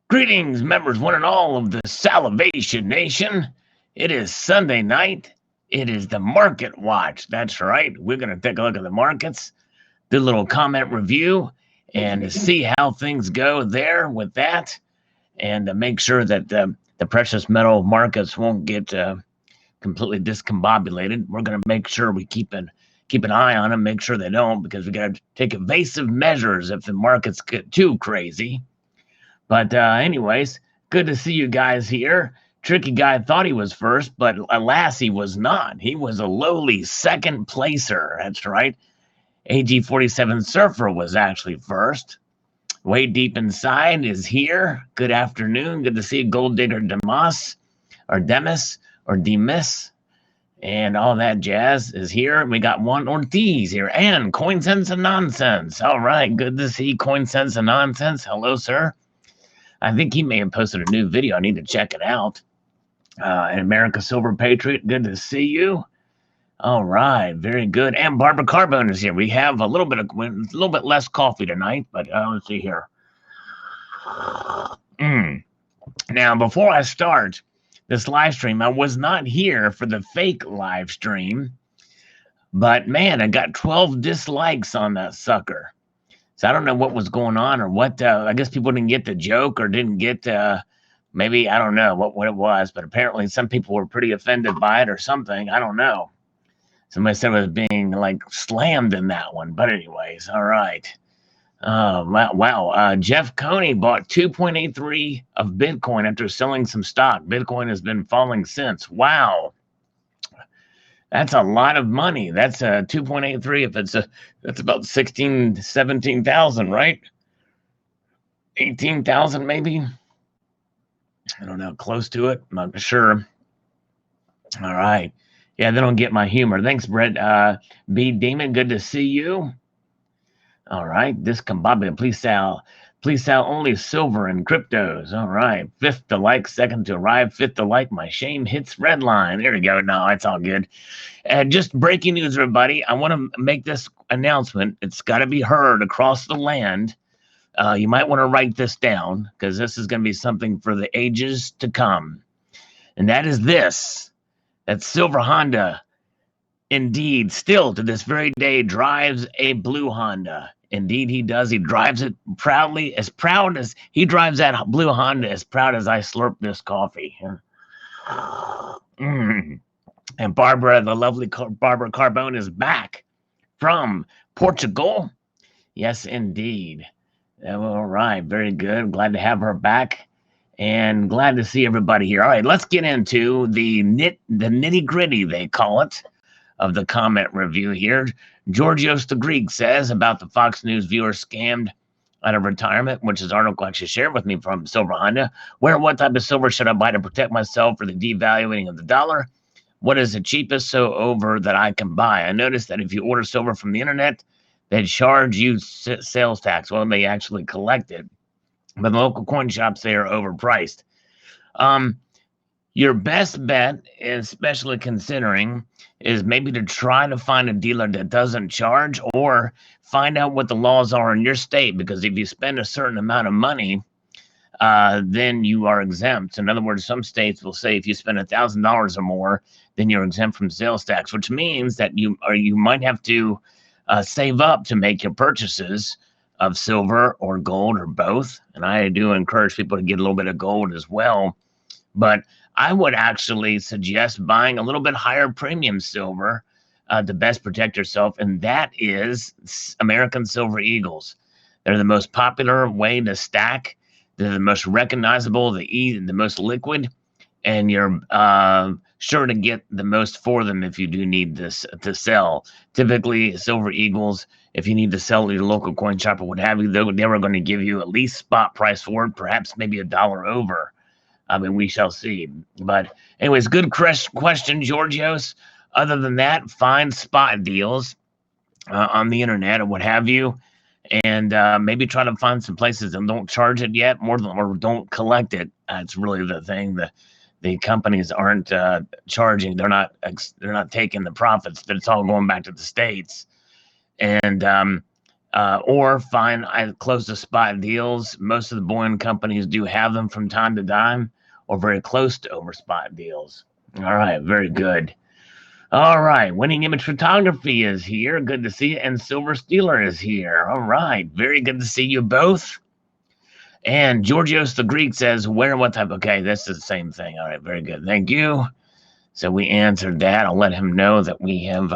Greetings, members, one and all of the Salivation Nation. It is Sunday night. It is the Market Watch. That's right. We're going to take a look at the markets, do a little comment review, and see how things go there with that, and make sure that the precious metal markets won't get completely discombobulated. We're going to make sure we keep an eye on them, make sure they don't, because we got to take evasive measures if the markets get too crazy. But anyways, good to see you guys here. Tricky guy thought he was first, but alas, he was not. He was a lowly second placer. That's right. AG47 Surfer was actually first. Way Deep Inside is here. Good afternoon. Good to see Gold Digger Demas, and all that jazz is here. We got Juan Ortiz here and Coin Sense and Nonsense. All right. Good to see Coin Sense and Nonsense. Hello, sir. I think he may have posted a new video. I need to check it out. And America Silver Patriot, good to see you. All right, very good. And Barbara Carbone is here. We have a little bit less coffee tonight, but let's see here. Now, before I start this live stream, I was not here for the fake live stream, but man, I got 12 dislikes on that sucker. So I don't know what was going on or what. I guess people didn't get the joke or didn't get, maybe, I don't know what it was. But apparently some people were pretty offended by it or something. I don't know. Somebody said it was being like slammed in that one. But anyways, all right. Wow. Jeff Coney bought 2.83 of Bitcoin after selling some stock. Bitcoin has been falling since. Wow. That's a lot of money. That's 2.83. If that's about 17,000, right? 18,000 maybe. I don't know, close to it. I'm not sure. All right. Yeah, they don't get my humor. Thanks, Brett. B Demon, good to see you. All right. Discombobulated. Please sell only silver and cryptos. All right. Fifth to like, second to arrive. Fifth to like, my shame hits red line. There we go. No, it's all good. Just breaking news, everybody. I want to make this announcement. It's got to be heard across the land. You might want to write this down because this is going to be something for the ages to come. And that is this. That Silver Honda, indeed, still to this very day, drives a blue Honda. Indeed, he does. He drives it proudly, as proud as he drives that blue Honda, as proud as I slurp this coffee. And Barbara, the lovely Barbara Carbone, is back from Portugal. Yes, indeed. All right, very good. Glad to have her back, and glad to see everybody here. All right, let's get into the nitty gritty, they call it, of the comment review here. Georgios the Greek says about the Fox News viewer scammed out of retirement, which is an article actually shared with me from Silver Honda. What type of silver should I buy to protect myself for the devaluing of the dollar? What is the cheapest over that I can buy? I noticed that if you order silver from the internet, they charge you sales tax. Well, they actually collect it. But the local coin shops, they are overpriced. Your best bet, especially considering, is maybe to try to find a dealer that doesn't charge, or find out what the laws are in your state, because if you spend a certain amount of money, then you are exempt. In other words, some states will say if you spend $1,000 or more, then you're exempt from sales tax, which means that you might have to save up to make your purchases of silver or gold or both. And I do encourage people to get a little bit of gold as well. But I would actually suggest buying a little bit higher premium silver to best protect yourself, and that is American Silver Eagles. They're the most popular way to stack. They're the most recognizable, the most liquid, and you're sure to get the most for them if you do need this to sell. Typically, Silver Eagles, if you need to sell to your local coin shop or what have you, they were going to give you at least spot price for it, perhaps maybe $1 over. I mean, we shall see. But anyways, good question, Georgios. Other than that, find spot deals on the internet or what have you, and maybe try to find some places that don't charge it yet, or don't collect it. That's really the thing. The companies aren't charging. They're not taking the profits. It's all going back to the states. And or find close to spot deals. Most of the bullion companies do have them from time to time, or very close to over spot deals. All right, very good. All right, Winning Image Photography is here. Good to see you. And Silver Steeler is here. All right, very good to see you both. And Georgios the Greek says, where and what type? Okay, this is the same thing. All right, very good. Thank you. So we answered that. I'll let him know that we have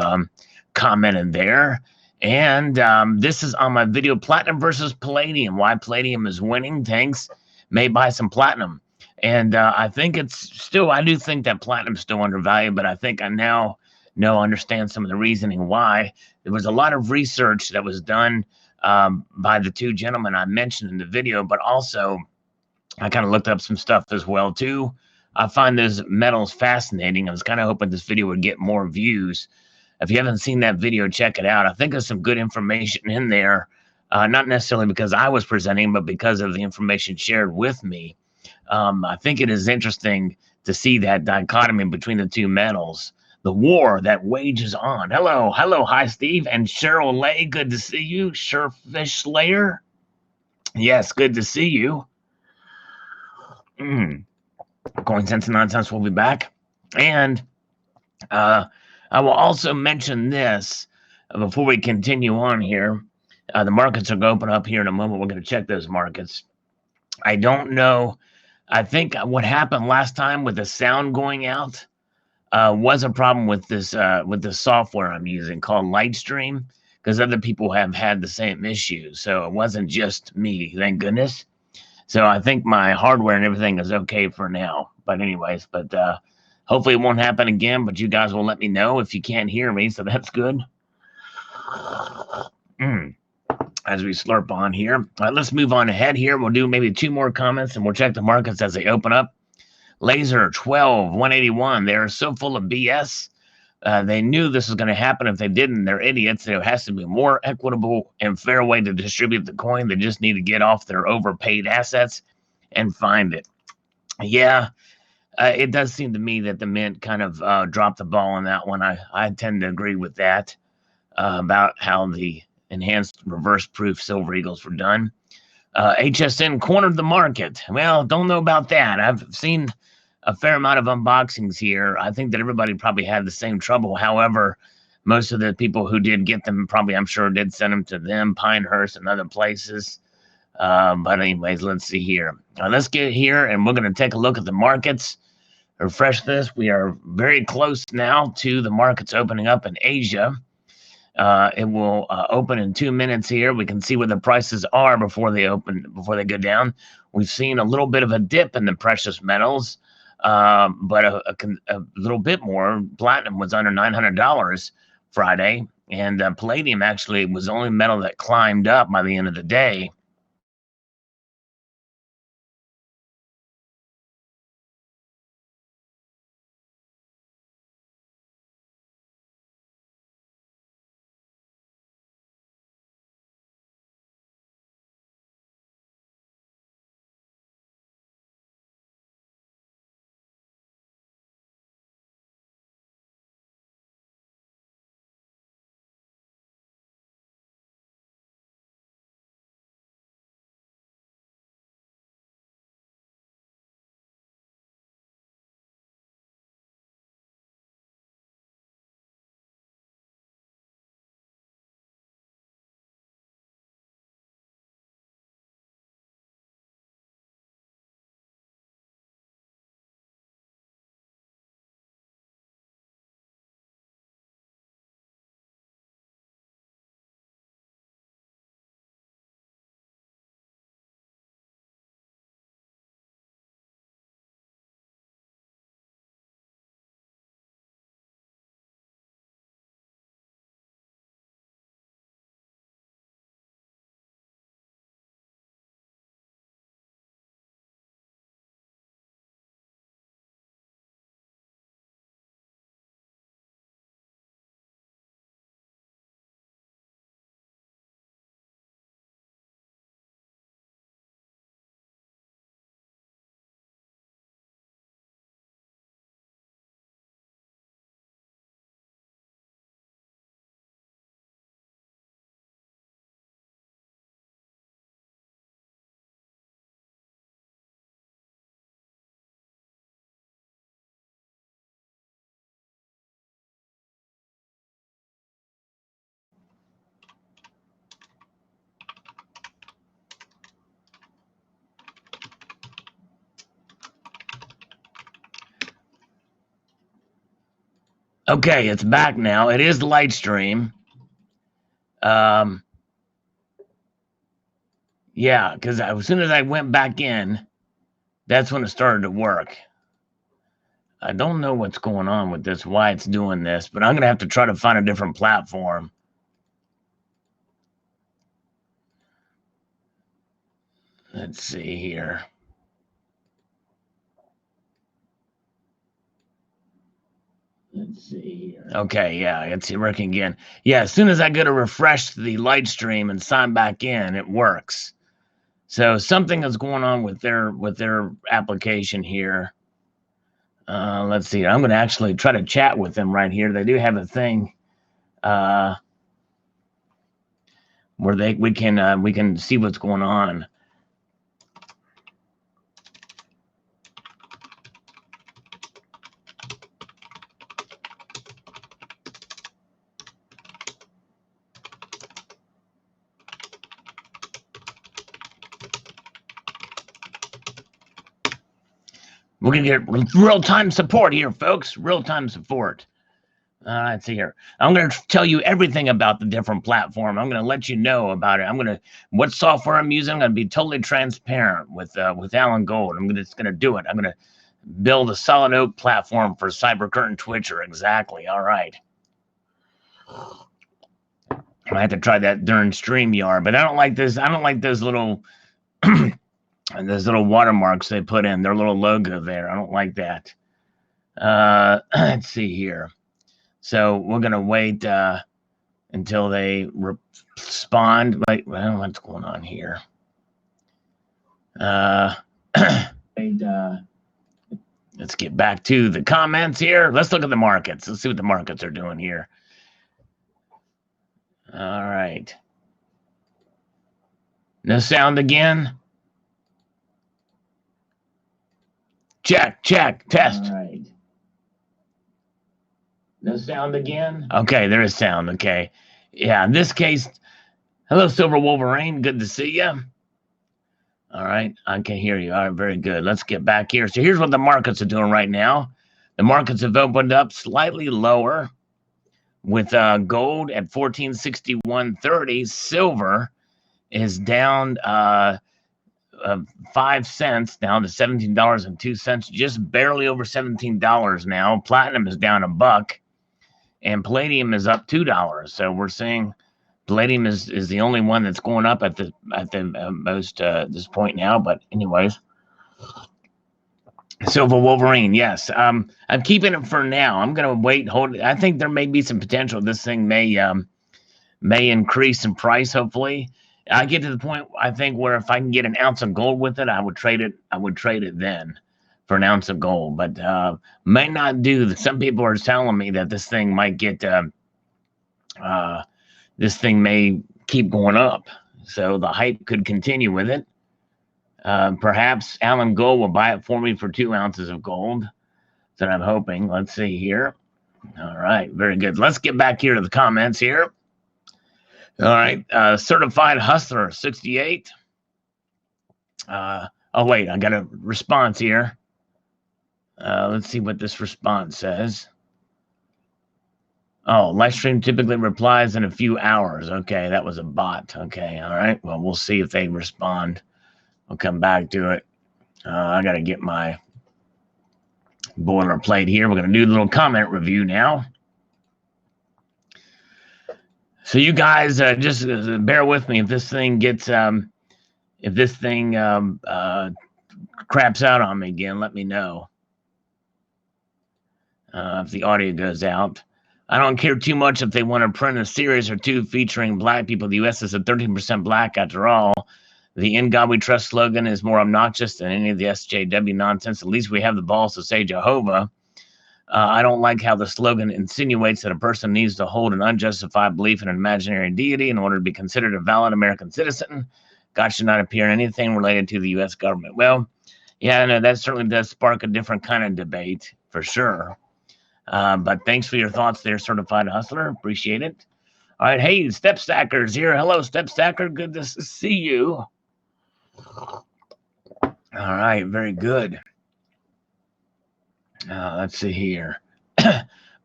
commented there. And this is on my video, Platinum versus Palladium. Why Palladium is winning. Thanks. May buy some Platinum. And I think it's still, I do think that Platinum's still undervalued, but I think I now understand some of the reasoning why. There was a lot of research that was done by the two gentlemen I mentioned in the video, but also I kind of looked up some stuff as well too. I find those metals fascinating. I was kind of hoping this video would get more views. If you haven't seen that video, check it out. I think there's some good information in there, not necessarily because I was presenting, but because of the information shared with me. I think it is interesting to see that dichotomy between the two metals, the war that wages on. Hello, hi, Steve and Cheryl Lay. Good to see you, Surefish Slayer. Yes, good to see you. Coinsense and Nonsense will be back. And I will also mention this before we continue on here. The markets are going to open up here in a moment. We're going to check those markets. I don't know. I think what happened last time with the sound going out was a problem with this with the software I'm using called Lightstream, because other people have had the same issue. So it wasn't just me, thank goodness. So I think my hardware and everything is okay for now. But anyways, hopefully it won't happen again. But you guys will let me know if you can't hear me. So that's good. As we slurp on here. All right, let's move on ahead here. We'll do maybe 2 more comments and we'll check the markets as they open up. Laser 12, 181. They're so full of BS. They knew this was going to happen. If they didn't, they're idiots. There has to be a more equitable and fair way to distribute the coin. They just need to get off their overpaid assets and find it. Yeah, it does seem to me that the mint kind of dropped the ball on that one. I tend to agree with that about how the enhanced reverse proof silver eagles were done. HSN cornered the market. Well, don't know about that. I've seen a fair amount of unboxings here. I think that everybody probably had the same trouble. However, most of the people who did get them probably, I'm sure, did send them to them, Pinehurst and other places. But anyways, let's see here. Let's get here and we're going to take a look at the markets. Refresh this. We are very close now to the markets opening up in Asia. It will open in 2 minutes here. We can see where the prices are before they go down. We've seen a little bit of a dip in the precious metals, but a little bit more. Platinum was under $900 Friday, and palladium actually was the only metal that climbed up by the end of the day. Okay, it's back now. It is light stream. Yeah, because as soon as I went back in, that's when it started to work. I don't know what's going on with this, why it's doing this, but I'm going to have to try to find a different platform. Let's see here. Let's see here. Okay, yeah, it's working again. Yeah, as soon as I go to refresh the light stream and sign back in, it works. So something is going on with their application here. Let's see. I'm going to actually try to chat with them right here. They do have a thing where we can see what's going on. We're going to get real-time support here, folks. Real-time support. Let's see here. I'm going to tell you everything about the different platform. I'm going to let you know about it. What software I'm using. I'm going to be totally transparent with Alan Gold. I'm just going to do it. I'm going to build a solid oak platform for CyberCurtain Twitcher. Exactly. All right. I have to try that during StreamYard, but I don't like this. I don't like those little those little watermarks they put in, their little logo there. I don't like that. Let's see here. So we're going to wait until they respond. Like, I don't know what's going on here. Let's get back to the comments here. Let's look at the markets. Let's see what the markets are doing here. All right. No sound again? Check, test. All right. No sound again? Okay, there is sound. Okay. Yeah, in this case, hello, Silver Wolverine. Good to see you. All right, I can hear you. All right, very good. Let's get back here. So here's what the markets are doing right now. The markets have opened up slightly lower with gold at 1461.30. Silver is down 5 cents down to $17.02, just barely over $17 now. Platinum is down $1, and palladium is up $2. So we're seeing palladium is the only one that's going up at the most this point now. But anyways, Silver Wolverine, yes. I'm keeping it for now. I'm gonna wait, hold it. I think there may be some potential. This thing may increase in price. Hopefully, I get to the point, I think, where if I can get an ounce of gold with it, I would trade it. I would trade it then for an ounce of gold, but may not do. Some people are telling me that this thing might get. This thing may keep going up, so the hype could continue with it. Perhaps Alan Gold will buy it for me for 2 ounces of gold. That's what I'm hoping. Let's see here. All right, very good. Let's get back here to the comments here. All right, Certified Hustler 68. Oh wait, I got a response here. Let's see what this response says. Oh, live stream typically replies in a few hours. Okay, that was a bot. Okay, all right. Well, we'll see if they respond. I'll come back to it. I got to get my boilerplate here. We're going to do a little comment review now. So you guys just bear with me if this thing gets, if this thing craps out on me again, let me know. If the audio goes out. I don't care too much if they want to print a series or two featuring black people. The U.S. is a 13% black after all. The "In God We Trust" slogan is more obnoxious than any of the SJW nonsense. At least we have the balls to say Jehovah. I don't like how the slogan insinuates that a person needs to hold an unjustified belief in an imaginary deity in order to be considered a valid American citizen. God should not appear in anything related to the U.S. government. Well, yeah, no, that certainly does spark a different kind of debate, for sure. But thanks for your thoughts there, Certified Hustler. Appreciate it. All right, hey, Step Stacker's here. Hello, Step Stacker. Good to see you. All right, very good. Let's see here.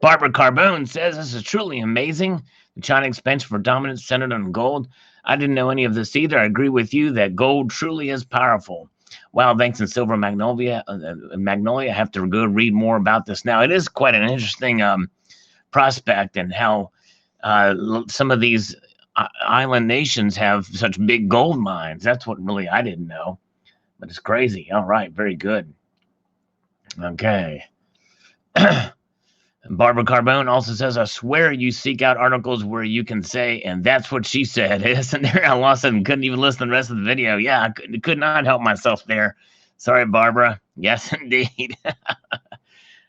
Barbara Carbone says, this is truly amazing. The China expansion for dominance centered on gold. I didn't know any of this either. I agree with you that gold truly is powerful. Wow, thanks in silver magnolia. Magnolia, I have to go read more about this now. It is quite an interesting prospect, and how some of these island nations have such big gold mines. That's what really I didn't know, but it's crazy. All right, very good. Okay. Barbara Carbone also says, I swear you seek out articles where you can say, and that's what she said. Isn't there? I lost it and couldn't even listen to the rest of the video. Yeah, I could not help myself there. Sorry, Barbara. Yes, indeed.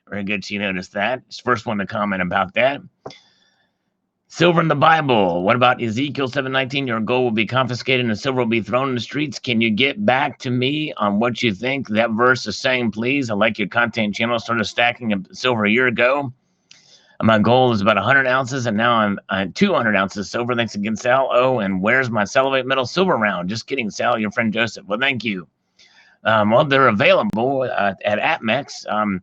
Very good. She noticed that. She's the first one to comment about that. Silver in the Bible. What about Ezekiel 7:19? Your gold will be confiscated and silver will be thrown in the streets. Can you get back to me on what you think that verse is saying, please? I like your content channel. Started stacking silver a year ago. My goal is about 100 ounces, and now I'm 200 ounces silver. Thanks again, Sal. Oh, and where's my Salivate Metal silver round? Just kidding, Sal. Your friend Joseph. Well, thank you. Well, they're available at APMEX.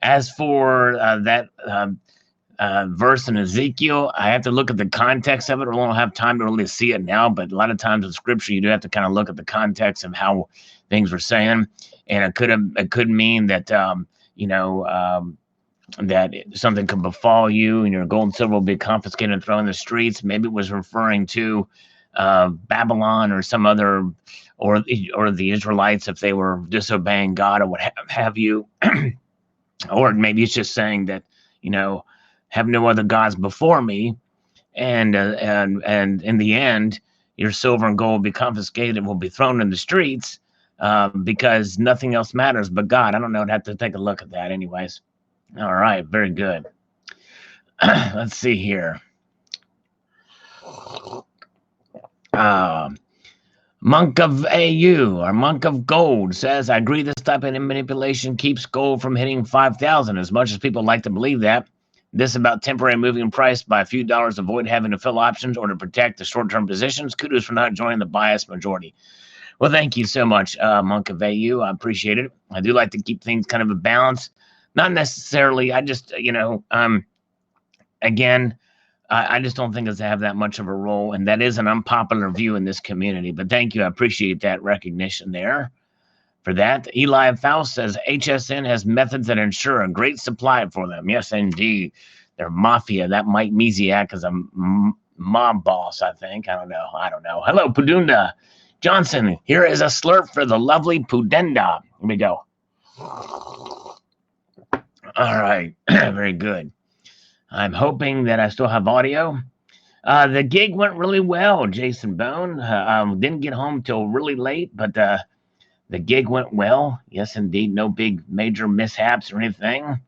As for that verse in Ezekiel, I have to look at the context of it. I don't have time to really see it now, but a lot of times in Scripture, you do have to kind of look at the context of how things were saying, and it could mean that that something could befall you, and your gold and silver will be confiscated and thrown in the streets. Maybe it was referring to Babylon or some other, or the Israelites if they were disobeying God or what have you. Or maybe it's just saying that, have no other gods before me, and in the end, your silver and gold will be confiscated and will be thrown in the streets because nothing else matters but God. I don't know. I'd have to take a look at that anyways. All right, very good. Let's see here. Monk of AU, or Monk of Gold, says, I agree this type of manipulation keeps gold from hitting 5,000. As much as people like to believe that, this about temporary moving price by a few dollars, avoid having to fill options or to protect the short-term positions. Kudos for not joining the biased majority. Well, thank you so much, Monk of AU. I appreciate it. I do like to keep things kind of a balance. Not necessarily. I just, again, I just don't think it's have that much of a role, and that is an unpopular view in this community. But thank you. I appreciate that recognition there for that. Eli Faust says, HSN has methods that ensure a great supply for them. Yes, indeed. They're mafia. That Mike Mesiak is a mob boss, I think. I don't know. Hello, Pudunda Johnson. Here is a slurp for the lovely Pudenda. Here we go. All right. Very good. I'm hoping that I still have audio. The gig went really well, Jason Bone. Didn't get home till really late, but the gig went well. Yes, indeed. No big major mishaps or anything.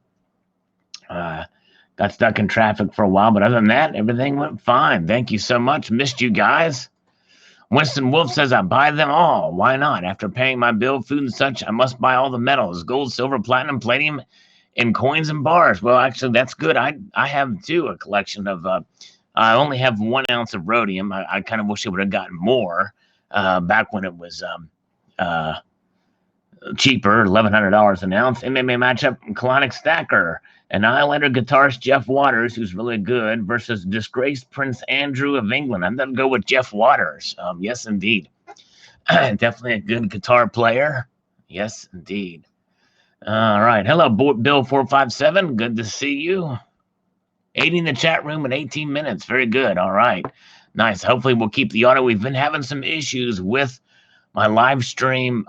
Got stuck in traffic for a while, but other than that, everything went fine. Thank you so much. Missed you guys. Winston Wolf says, I buy them all. Why not? After paying my bill, food and such, I must buy all the metals, gold, silver, platinum, palladium, and coins and bars. Well, actually, that's good. I have, too, a collection of, I only have 1 ounce of rhodium. I kind of wish I would have gotten more back when it was cheaper, $1,100 an ounce. MMA matchup, Colonic Stacker, Annihilator guitarist Jeff Waters, who's really good, versus disgraced Prince Andrew of England. I'm going to go with Jeff Waters. Yes, indeed. Definitely a good guitar player. Yes, indeed. All right. Hello, Bill457. Good to see you. 80 in the chat room in 18 minutes. Very good. All right. Nice. Hopefully we'll keep the audio. We've been having some issues with my live stream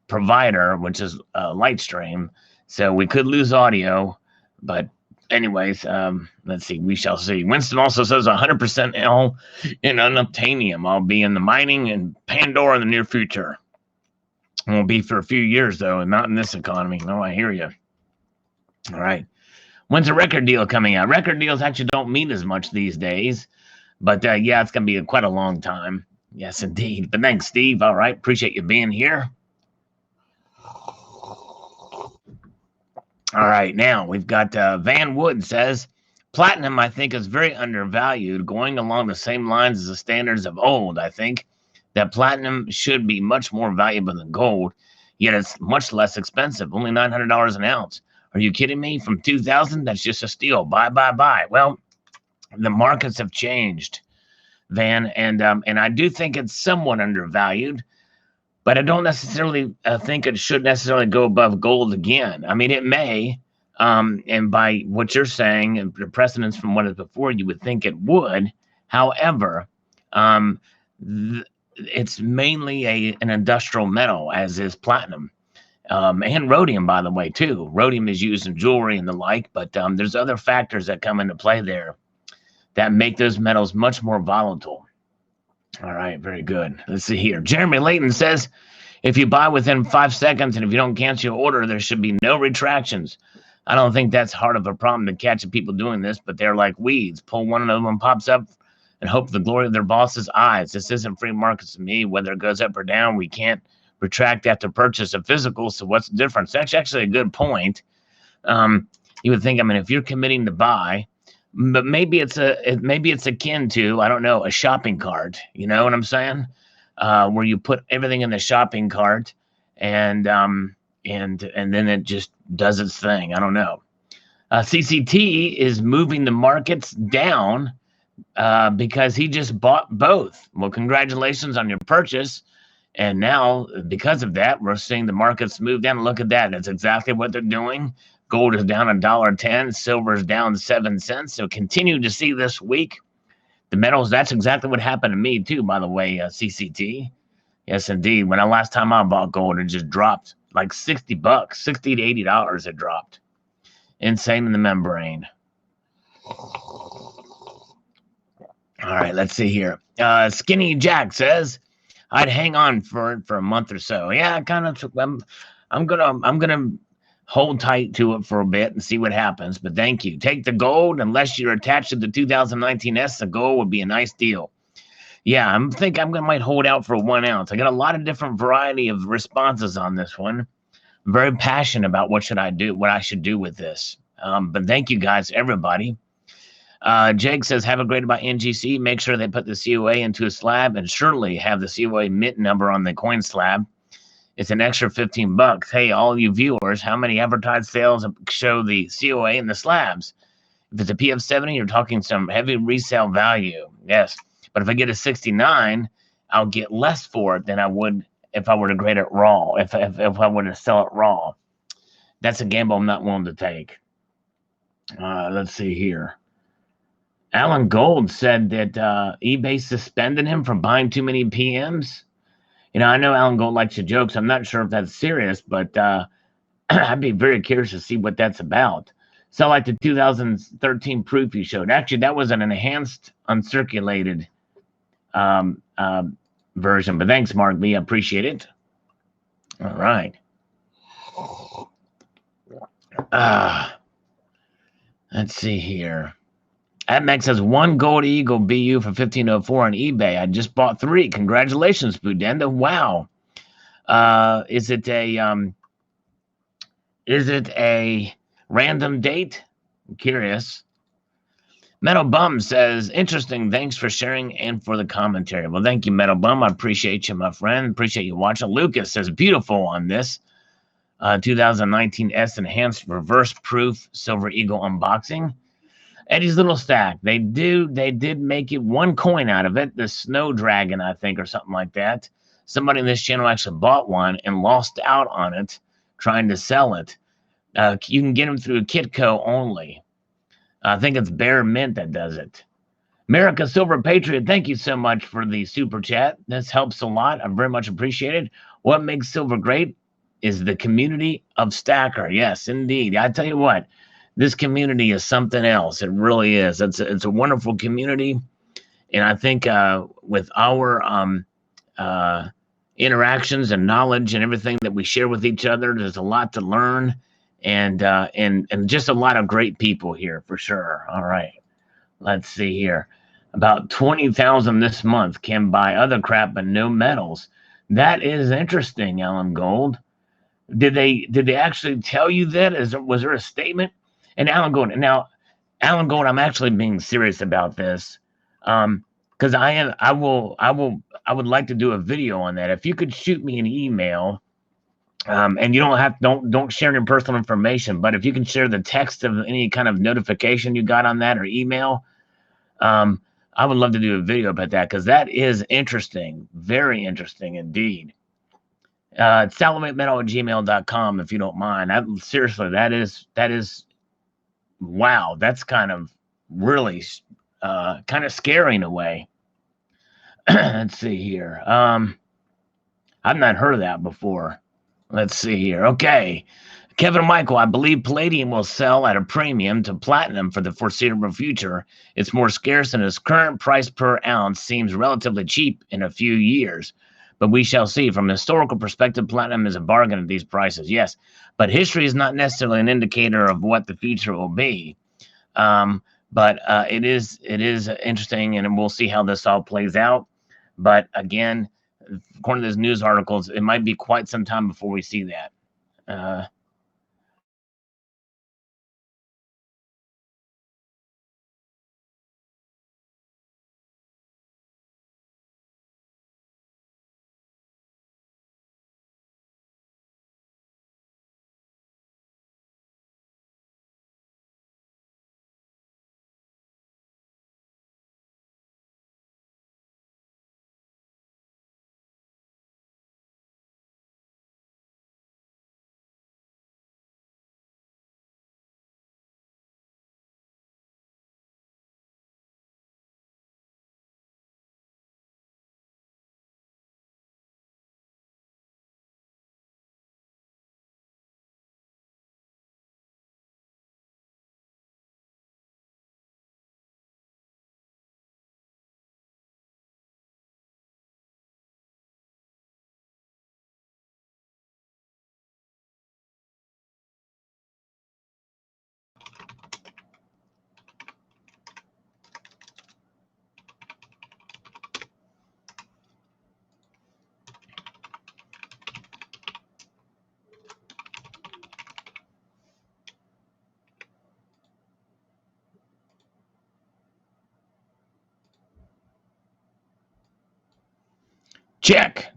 provider, which is Lightstream. So we could lose audio. But anyways, let's see. We shall see. Winston also says 100% L in unobtainium. I'll be in the mining in Pandora in the near future. Won't be for a few years, though, and not in this economy. No, I hear you. All right. When's a record deal coming out? Record deals actually don't mean as much these days. But, yeah, it's going to be quite a long time. Yes, indeed. But thanks, Steve. All right. Appreciate you being here. All right. Now, we've got Van Wood says, platinum, I think, is very undervalued, going along the same lines as the standards of old, I think. That platinum should be much more valuable than gold, yet it's much less expensive, only $900 an ounce. Are you kidding me? From 2000, that's just a steal. Buy, buy, buy. Well, the markets have changed, Van, and I do think it's somewhat undervalued, but I don't necessarily think it should necessarily go above gold again. I mean, it may, and by what you're saying and the precedents from what is before, you would think it would. However, it's mainly an industrial metal, as is platinum. And rhodium, by the way, too. Rhodium is used in jewelry and the like, but there's other factors that come into play there that make those metals much more volatile. All right, very good. Let's see here. Jeremy Layton says, if you buy within 5 seconds and if you don't cancel your order, there should be no retractions. I don't think that's hard of a problem to catch people doing this, but they're like weeds. Pull one of them pops up and hope the glory of their boss's eyes. This isn't free markets to me. Whether it goes up or down, we can't retract after purchase of physical. So what's the difference? That's actually a good point. You would think, I mean, if you're committing to buy, but maybe it's akin to, I don't know, a shopping cart. You know what I'm saying? Where you put everything in the shopping cart and then it just does its thing. I don't know. CCT is moving the markets down because he just bought both. Well, congratulations on your purchase. And now, because of that, we're seeing the markets move down. Look at that. That's exactly what they're doing. Gold is down $1.10. Silver is down 7 cents. So continue to see this week. The metals, that's exactly what happened to me too, by the way, CCT. Yes, indeed. When the last time I bought gold, it just dropped like $60, $60 to $80 it dropped. Insane in the membrane. All right, let's see here. Skinny Jack says, I'd hang on for a month or so. Yeah, kind of. I'm gonna hold tight to it for a bit and see what happens. But thank you. Take the gold unless you're attached to the 2019S. The gold would be a nice deal. Yeah, I might hold out for 1 ounce. I got a lot of different variety of responses on this one. I'm very passionate about what I should do with this. But thank you guys, everybody. Jake says, have a great about NGC. Make sure they put the COA into a slab and surely have the COA mint number on the coin slab. It's an extra $15. Hey, all you viewers, how many advertised sales show the COA in the slabs? If it's a PF70, you're talking some heavy resale value. Yes. But if I get a 69, I'll get less for it than I would if I were to grade it raw, if I were to sell it raw. That's a gamble I'm not willing to take. Let's see here. Alan Gold said that eBay suspended him for buying too many PMs. You know, I know Alan Gold likes to joke, so I'm not sure if that's serious, but I'd be very curious to see what that's about. So like the 2013 proof you showed. Actually, that was an enhanced, uncirculated version. But thanks, Mark B. I appreciate it. All right. Let's see here. AdMax has 1 gold Eagle BU for 1504 on eBay. I just bought 3. Congratulations, Budenda. Wow. Is it a random date? I'm curious. Metal Bum says, interesting. Thanks for sharing and for the commentary. Well, thank you, Metal Bum. I appreciate you, my friend. Appreciate you watching. Lucas says, beautiful on this 2019 S Enhanced Reverse Proof Silver Eagle unboxing. Eddie's Little Stack. They did make it 1 coin out of it. The Snow Dragon, I think, or something like that. Somebody in this channel actually bought one and lost out on it trying to sell it. You can get them through Kitco only. I think it's Bear Mint that does it. America Silver Patriot, thank you so much for the super chat. This helps a lot. I very much appreciate it. What makes silver great is the community of Stacker. Yes, indeed. I tell you what, this community is something else. It really is. It's a wonderful community. And I think with our interactions and knowledge and everything that we share with each other, there's a lot to learn and just a lot of great people here for sure. All right. Let's see here. About 20,000 this month can buy other crap but no metals. That is interesting, Alan Gold. Did they actually tell you that? Was there a statement? And Alan Gold, I'm actually being serious about this, because I would like to do a video on that. If you could shoot me an email And you don't share your personal information, but if you can share the text of any kind of notification you got on that or email, I would love to do a video about that because that is interesting, very interesting indeed. Salivatemetal@gmail.com if you don't mind. Seriously, that is wow. That's kind of really kind of scary in a way. Let's see here. I've not heard of that before. Let's see here. Okay. Kevin Michael, I believe palladium will sell at a premium to platinum for the foreseeable future. It's more scarce and its current price per ounce seems relatively cheap in a few years. But we shall see. From a historical perspective, platinum is a bargain at these prices. Yes, but history is not necessarily an indicator of what the future will be. But it is interesting, and we'll see how this all plays out. But again, according to those news articles, it might be quite some time before we see that. Check.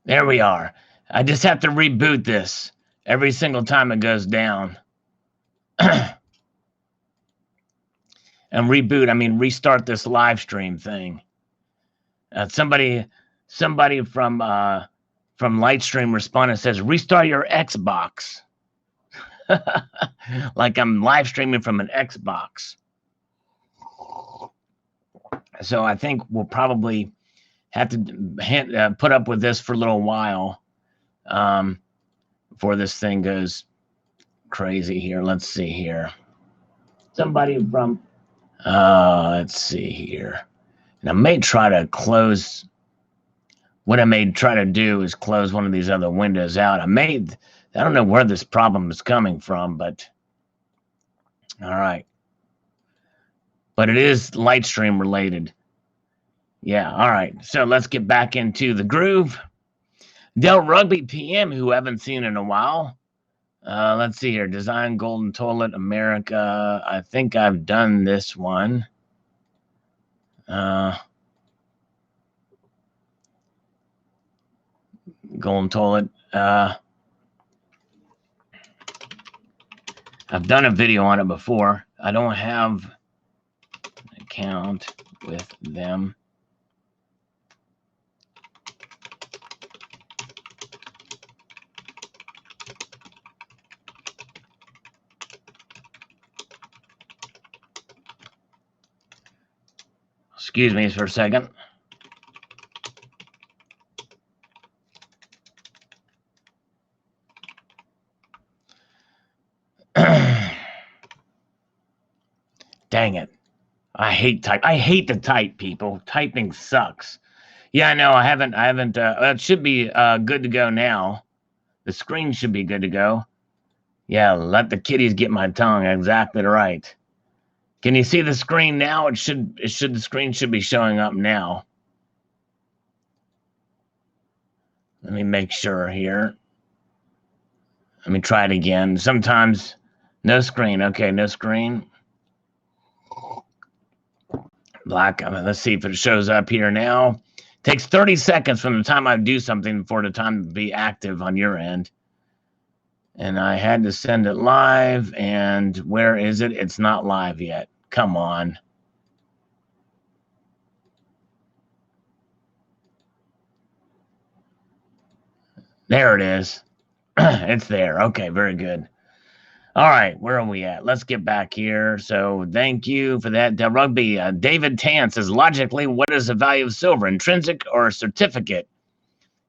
There we are. I just have to reboot this every single time it goes down. And reboot, I mean restart this live stream thing. Somebody from Lightstream responded, says restart your Xbox. Like I'm live streaming from an Xbox. So I think we'll probably have to put up with this for a little while before this thing goes crazy here. Let's see here. Somebody from, let's see here. And I may try to close, what I may try to do is close one of these other windows out. I don't know where this problem is coming from, but all right. But it is Lightstream related. Yeah, all right. So let's get back into the groove. Del Rugby PM, who I haven't seen in a while. Let's see here. Design Golden Toilet America. I think I've done this one. Golden Toilet. I've done a video on it before. I don't have an account with them. Excuse me for a second. Dang it. I hate to type, people. Typing sucks. Yeah, I know. I haven't it should be good to go now. The screen should be good to go. Yeah, let the kitties get my tongue. Exactly right. Can you see the screen now? The screen should be showing up now. Let me make sure here. Let me try it again. Sometimes no screen. Okay, no screen. Black. Let's see if it shows up here now. Takes 30 seconds from the time I do something for the time to be active on your end. And I had to send it live. And where is it? It's not live yet. Come on. There it is. It's there. Okay, very good. All right, where are we at? Let's get back here. So thank you for that. Rugby. David Tan says, logically, what is the value of silver? Intrinsic or certificate?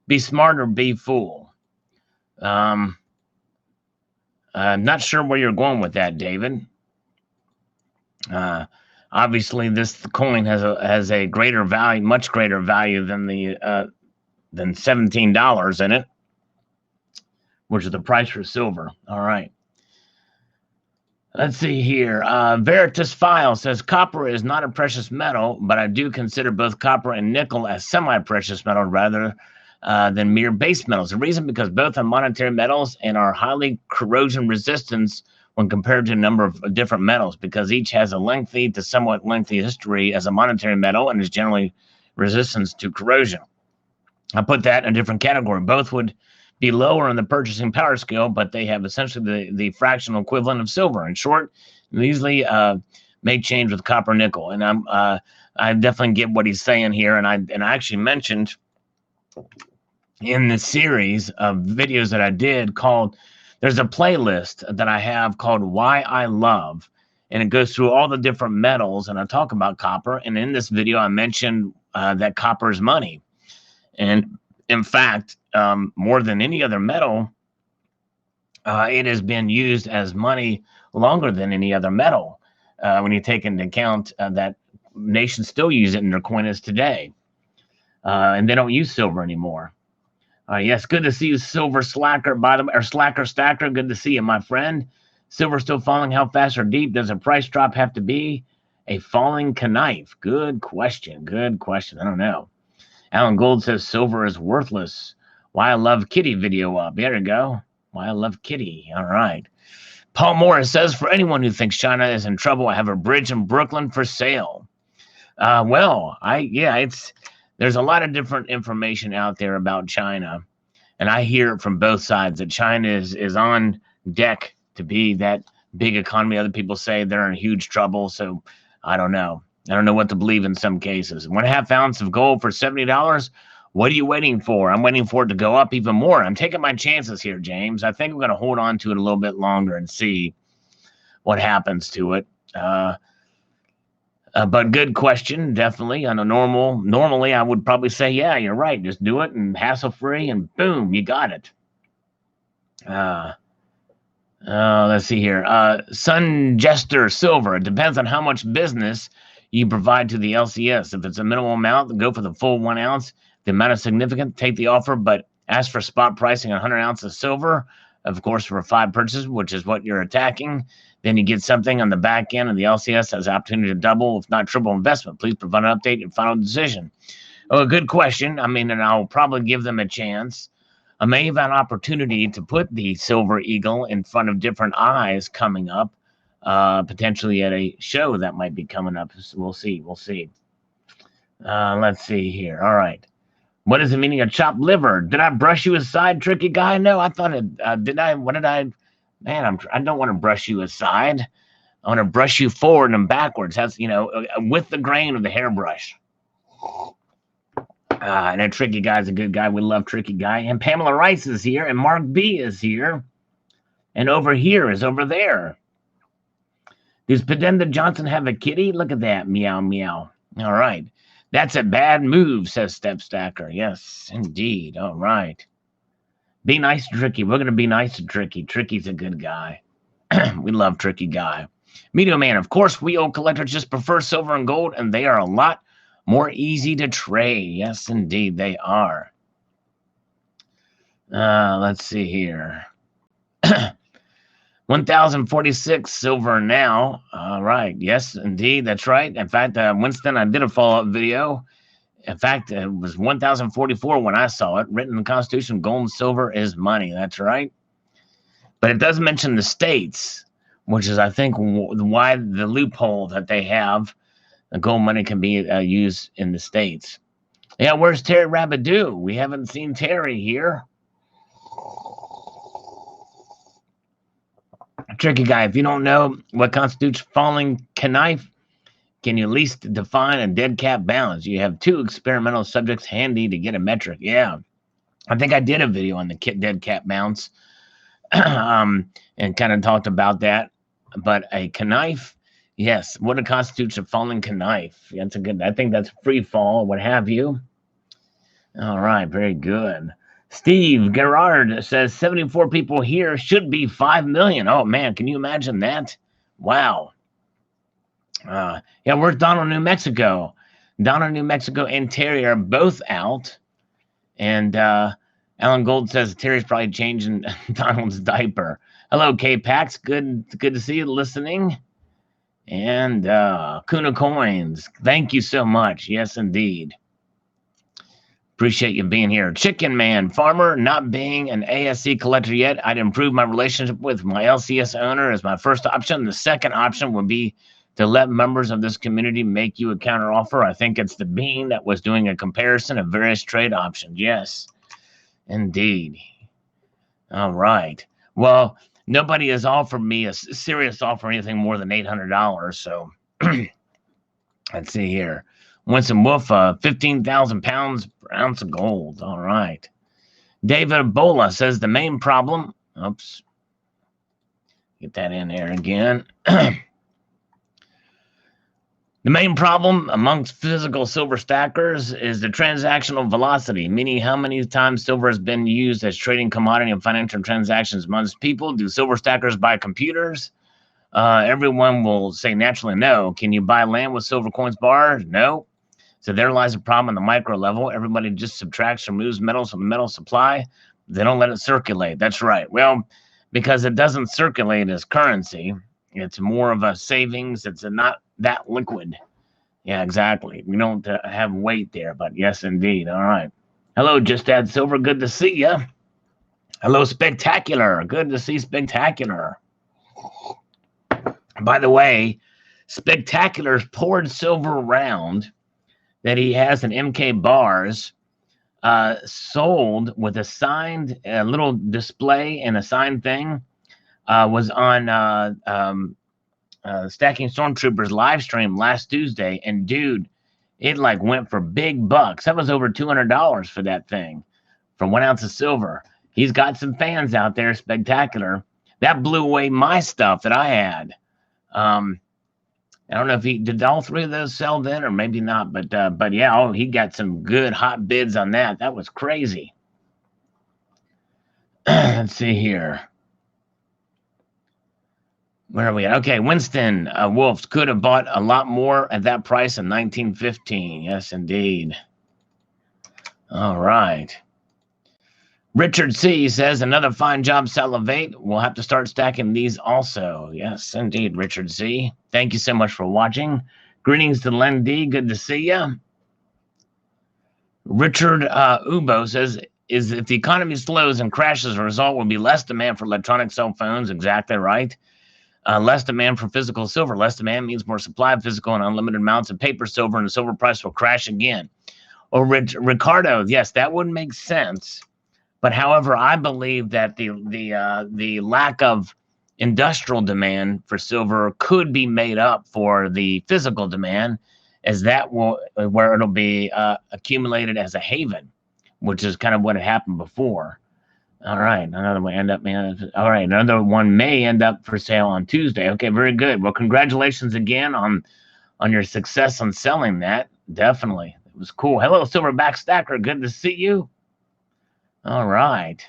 Be smart or be fool? I'm not sure where you're going with that, David. Obviously, this coin has a greater value, much greater value than $17 in it, which is the price for silver. All right. Let's see here. Veritas File says copper is not a precious metal, but I do consider both copper and nickel as semi-precious metal rather than mere base metals. The reason because both are monetary metals and are highly corrosion resistant when compared to a number of different metals, because each has a lengthy to somewhat lengthy history as a monetary metal and is generally resistant to corrosion. I put that in a different category. Both would be lower on the purchasing power scale, but they have essentially the fractional equivalent of silver. In short, easily may change with copper nickel. And I definitely get what he's saying here. And I actually mentioned in the series of videos that I did there's a playlist that I have called Why I Love, and it goes through all the different metals, and I talk about copper. And in this video, I mentioned that copper is money. And in fact, more than any other metal, it has been used as money longer than any other metal. When you take into account that nations still use it in their coinage today, and they don't use silver anymore. Yes, good to see you, Silver Slacker, or Slacker Stacker. Good to see you, my friend. Silver still falling. How fast or deep does a price drop have to be? A falling knife. Good question. Good question. I don't know. Alan Gold says silver is worthless. Why I Love Kitty video up. There you go. Why I Love Kitty. All right. Paul Morris says, for anyone who thinks China is in trouble, I have a bridge in Brooklyn for sale. There's a lot of different information out there about China, and I hear it from both sides that China is on deck to be that big economy. Other people say they're in huge trouble, so I don't know. I don't know what to believe in some cases. 1.5 ounce of gold for $70. What are you waiting for? I'm waiting for it to go up even more. I'm taking my chances here, James. I think I'm going to hold on to it a little bit longer and see what happens to it. But good question, definitely. On a normally I would probably say, yeah, you're right. Just do it and hassle-free, and boom, you got it. Let's see here. Sun Jester Silver. It depends on how much business you provide to the LCS. If it's a minimal amount, go for the full 1 ounce. The amount is significant, take the offer, but ask for spot pricing on 100 ounces of silver, of course, for 5 purchases, which is what you're attacking. Then you get something on the back end, and the LCS has the opportunity to double, if not triple investment. Please provide an update and final decision. Oh, a good question. I mean, and I'll probably give them a chance. I may have an opportunity to put the Silver Eagle in front of different eyes coming up, potentially at a show that might be coming up. We'll see. We'll see. Let's see here. All right. What is the meaning of chopped liver? Did I brush you aside, tricky guy? No, I thought it. Did I? What did I? Man, I don't want to brush you aside. I want to brush you forward and backwards. That's, with the grain of the hairbrush. And a tricky guy's a good guy. We love tricky guy. And Pamela Rice is here, and Mark B is here, and over here is over there. Does Padenda Johnson have a kitty? Look at that. Meow, meow. All right. That's a bad move, says Step Stacker. Yes, indeed. All right. Be nice to Tricky. We're going to be nice to Tricky. Tricky's a good guy. We love Tricky guy. Meteor Man, of course, we old collectors just prefer silver and gold, and they are a lot more easy to trade. Yes, indeed, they are. Let's see here. 1,046 silver now. All right. Yes, indeed. That's right. In fact, Winston, I did a follow-up video. In fact, it was 1,044 when I saw it. Written in the Constitution, gold and silver is money. That's right. But it does mention the states, which is, I think, why the loophole that they have The gold money can be used in the States. Yeah, where's Terry Rabidoo? We haven't seen Terry here. Tricky guy, if you don't know what constitutes falling knife, can you at least define a dead cat balance? You have 2 experimental subjects handy to get a metric. Yeah, I think I did a video on the dead cat bounce and kind of talked about that. But a knife, yes, what constitutes a falling knife? That's a good, I think that's free fall, what have you. All right, very good. Steve Gerard says 74 people here should be 5 million. Oh, man, can you imagine that? Wow. Yeah, where's Donald, New Mexico? Donald, New Mexico and Terry are both out. And Alan Gold says Terry's probably changing Donald's diaper. Hello, K-Pax. Good to see you listening. And Kuna Coins, thank you so much. Yes, indeed. Appreciate you being here. Chicken Man, farmer, not being an ASC collector yet, I'd improve my relationship with my LCS owner as my first option. The second option would be to let members of this community make you a counter offer. I think it's the Bean that was doing a comparison of various trade options. Yes, indeed. All right. Well, nobody has offered me a serious offer, anything more than $800. So let's see here. Winston Wolf, 15,000 pounds per ounce of gold. All right. David Bola says the main problem. Oops. Get that in there again. The main problem amongst physical silver stackers is the transactional velocity, meaning how many times silver has been used as trading commodity and financial transactions amongst people. Do silver stackers buy computers? Everyone will say naturally no. Can you buy land with silver coins bars? No. So there lies a problem on the micro level. Everybody just subtracts or removes metals from the metal supply. They don't let it circulate. That's right. Well, because it doesn't circulate as currency, it's more of a savings. It's not that liquid. Yeah, exactly. We don't have weight there, but yes, indeed. All right. Hello, Just Add Silver. Good to see you. Hello, Spectacular. Good to see Spectacular. By the way, Spectacular's poured silver round that he has in MK bars sold with a signed little display and a signed thing was on Stacking Stormtroopers live stream last Tuesday, and dude, it like went for big bucks. That was over $200 for that thing for 1 ounce of silver. He's got some fans out there. Spectacular. That blew away my stuff that I had. I don't know if he did all 3 of those sell then or maybe not, but yeah, he got some good hot bids on that. That was crazy. Let's see here. Where are we at? Okay, Winston Wolf could have bought a lot more at that price in 1915. Yes, indeed. All right. Richard C. says, another fine job, Salivate. We'll have to start stacking these also. Yes, indeed, Richard C. Thank you so much for watching. Greetings to Len D. Good to see you. Richard Ubo says, if the economy slows and crashes, the result will be less demand for electronic cell phones. Exactly right. Less demand for physical silver. Less demand means more supply of physical and unlimited amounts of paper silver, and the silver price will crash again. Or Ricardo, yes, that would make sense. But however, I believe that the lack of industrial demand for silver could be made up for the physical demand, as that will where it'll be accumulated as a haven, which is kind of what had happened before. All right, another one may end up for sale on Tuesday. Okay, very good. Well, congratulations again on your success on selling that. Definitely, it was cool. Hello, Silverback Stacker. Good to see you. All right.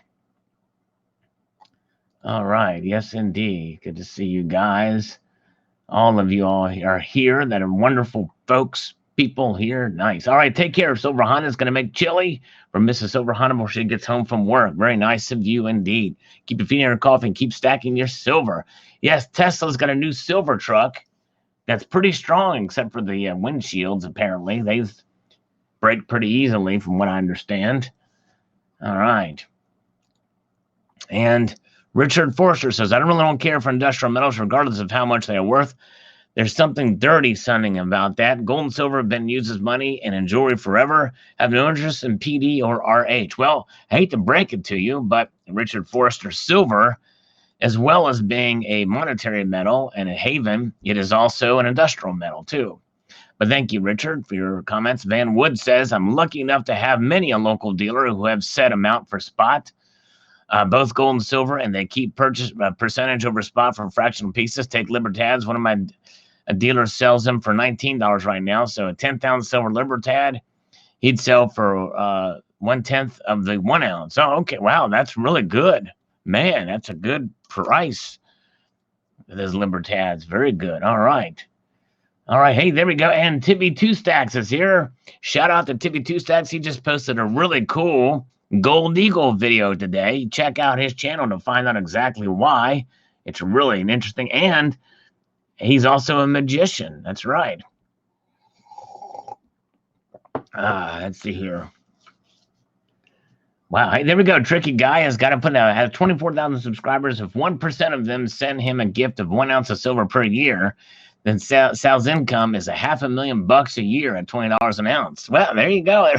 All right. Yes, indeed. Good to see you guys. All of you all are here. That are wonderful folks. People here. Nice. All right. Take care. Silver Honda is going to make chili for Mrs. Silver Honda before she gets home from work. Very nice of you indeed. Keep your feet in your coffee and keep stacking your silver. Yes, Tesla's got a new silver truck that's pretty strong, except for the windshields, apparently. They break pretty easily, from what I understand. All right. And Richard Forster says, I don't care for industrial metals, regardless of how much they are worth. There's something dirty sounding about that. Gold and silver have been used as money and in jewelry forever. Have no interest in PD or RH. Well, I hate to break it to you, but Richard Forrester, silver, as well as being a monetary metal and a haven, it is also an industrial metal too. But thank you, Richard, for your comments. Van Wood says, I'm lucky enough to have many a local dealer who have set amount for spot, both gold and silver, and they keep purchase percentage over spot for fractional pieces. Take Libertads. One of my dealers sells them for $19 right now. So a 10,000 silver Libertad, he'd sell for 1/10 of the 1 ounce. Oh, okay. Wow, that's really good. Man, that's a good price. Those Libertads. Very good. All right. All right. Hey, there we go. And Tibby Two Stacks is here. Shout out to Tibby Two Stacks. He just posted a really cool Gold Eagle video today. Check out his channel to find out exactly why. It's really an interesting, and he's also a magician. That's right. Let's see here. Wow, hey, there we go. Tricky guy has 24,000 subscribers. If 1% of them send him a gift of 1 ounce of silver per year, then Sal's income is $500,000 a year at $20 an ounce. Well, there you go.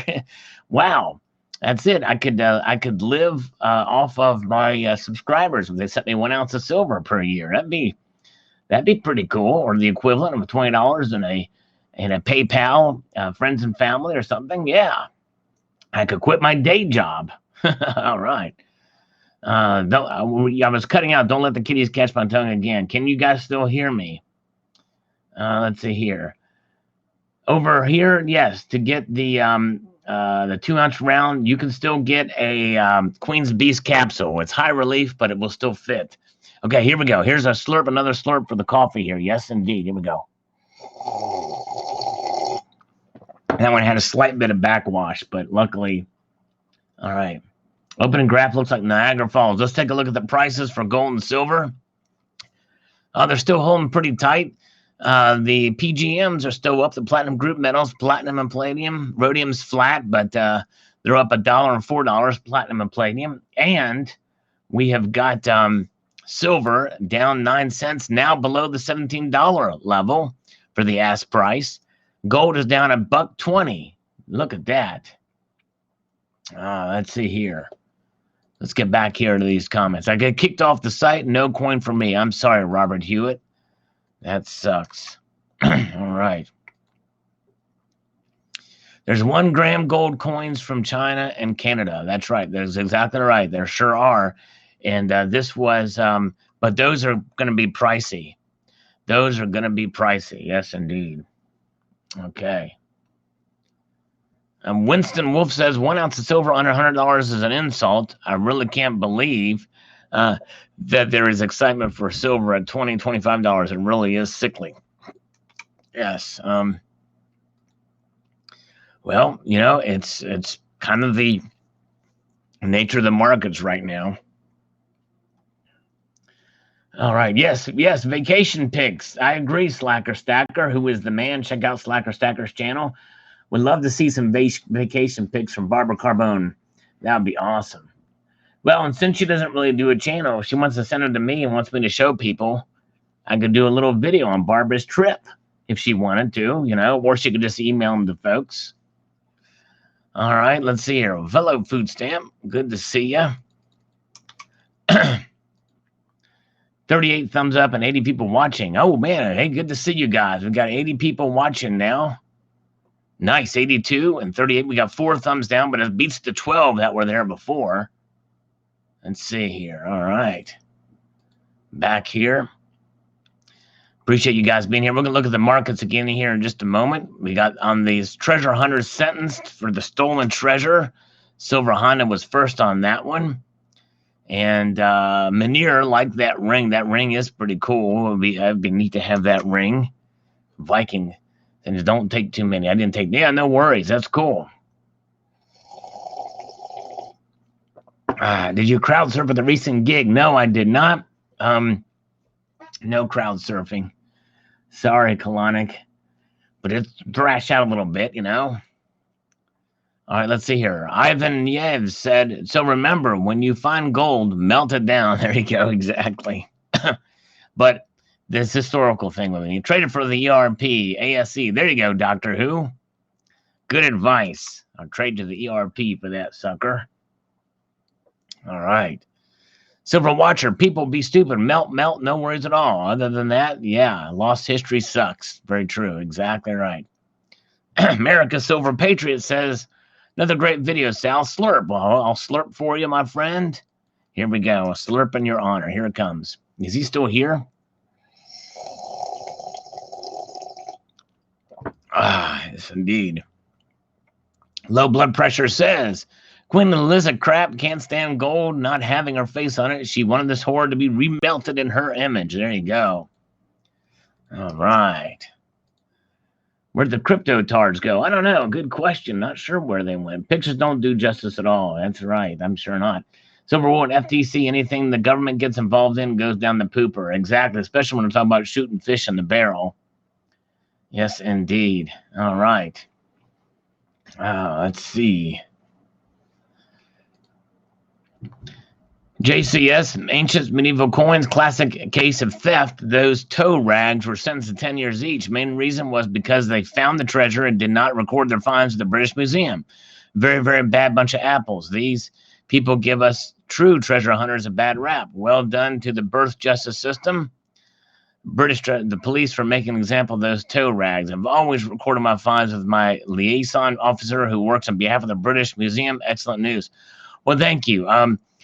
Wow, that's it. I could live off of my subscribers if they sent me 1 ounce of silver per year. That'd be pretty cool, or the equivalent of $20 in a PayPal, friends and family or something. Yeah, I could quit my day job. All right. I was cutting out. Don't let the kitties catch my tongue again. Can you guys still hear me? Let's see here. Over here, yes. To get the 2-ounce round, you can still get a Queen's Beast capsule. It's high relief, but it will still fit. Okay, here we go. Here's a slurp, another slurp for the coffee here. Yes, indeed. Here we go. That one had a slight bit of backwash, but luckily, all right. Opening graph looks like Niagara Falls. Let's take a look at the prices for gold and silver. They're still holding pretty tight. The PGMs are still up. The platinum group metals, platinum and palladium. Rhodium's flat, but they're up $1 and $4, platinum and palladium. And we have got silver down 9 cents, now below the $17 level for the ask price. Gold is down $1.20. Look at that. Let's see here. Let's get back here to these comments. I get kicked off the site. No coin for me. I'm sorry, Robert Hewitt. That sucks. All right. There's 1 gram gold coins from China and Canada. That's right. That's exactly right. There sure are. And this was, but those are going to be pricey. Those are going to be pricey. Yes, indeed. Okay. Winston Wolf says 1 ounce of silver under $100 is an insult. I really can't believe that there is excitement for silver at $20, $25. It really is sickly. Yes. Well, you know, it's kind of the nature of the markets right now. All right. Yes. Vacation pics. I agree, Slacker Stacker, who is the man. Check out Slacker Stacker's channel. Would love to see some vacation pics from Barbara Carbone. That would be awesome. Well, and since she doesn't really do a channel, she wants to send it to me and wants me to show people. I could do a little video on Barbara's trip if she wanted to, you know, or she could just email them to folks. All right. Let's see here. Velo Food Stamp. Good to see you. 38 thumbs up and 80 people watching. Oh, man. Hey, good to see you guys. We've got 80 people watching now. Nice. 82 and 38. We got 4 thumbs down, but it beats the 12 that were there before. Let's see here. All right. Back here. Appreciate you guys being here. We're going to look at the markets again here in just a moment. We got on these treasure hunters sentenced for the stolen treasure. Silver Honda was first on that one. And Manir liked that ring. That ring is pretty cool. It'd be neat to have that ring. Viking. And don't take too many. I didn't take. Yeah, no worries. That's cool. Did you crowd surf at the recent gig? No, I did not. No crowd surfing. Sorry, Kalanick. But it's thrashed out a little bit, you know. All right, let's see here. Ivan Yev said, so remember, when you find gold, melt it down. There you go, exactly. But this historical thing with me. You traded for the ERP, ASE. There you go, Doctor Who. Good advice. I'll trade to the ERP for that sucker. All right. Silver Watcher, people be stupid. Melt, no worries at all. Other than that, yeah, lost history sucks. Very true. Exactly right. America Silver Patriot says, another great video, Sal. Slurp. Well, I'll slurp for you, my friend. Here we go. A slurp in your honor. Here it comes. Is he still here? Ah, yes, indeed. Low blood pressure says, Queen Eliza crap can't stand gold not having her face on it. She wanted this whore to be remelted in her image. There you go. All right. Where'd the crypto tards go? I don't know. Good question. Not sure where they went. Pictures don't do justice at all. That's right. I'm sure not. Silverwood, FTC, anything the government gets involved in goes down the pooper. Exactly. Especially when we're talking about shooting fish in the barrel. Yes, indeed. All right. Let's see. JCS, ancient medieval coins, classic case of theft. Those tow rags were sentenced to 10 years each. Main reason was because they found the treasure and did not record their finds at the British Museum. Very, very bad bunch of apples. These people give us true treasure hunters a bad rap. Well done to the birth justice system. The police for making an example of those tow rags. I've always recorded my finds with my liaison officer who works on behalf of the British Museum. Excellent news. Well, thank you.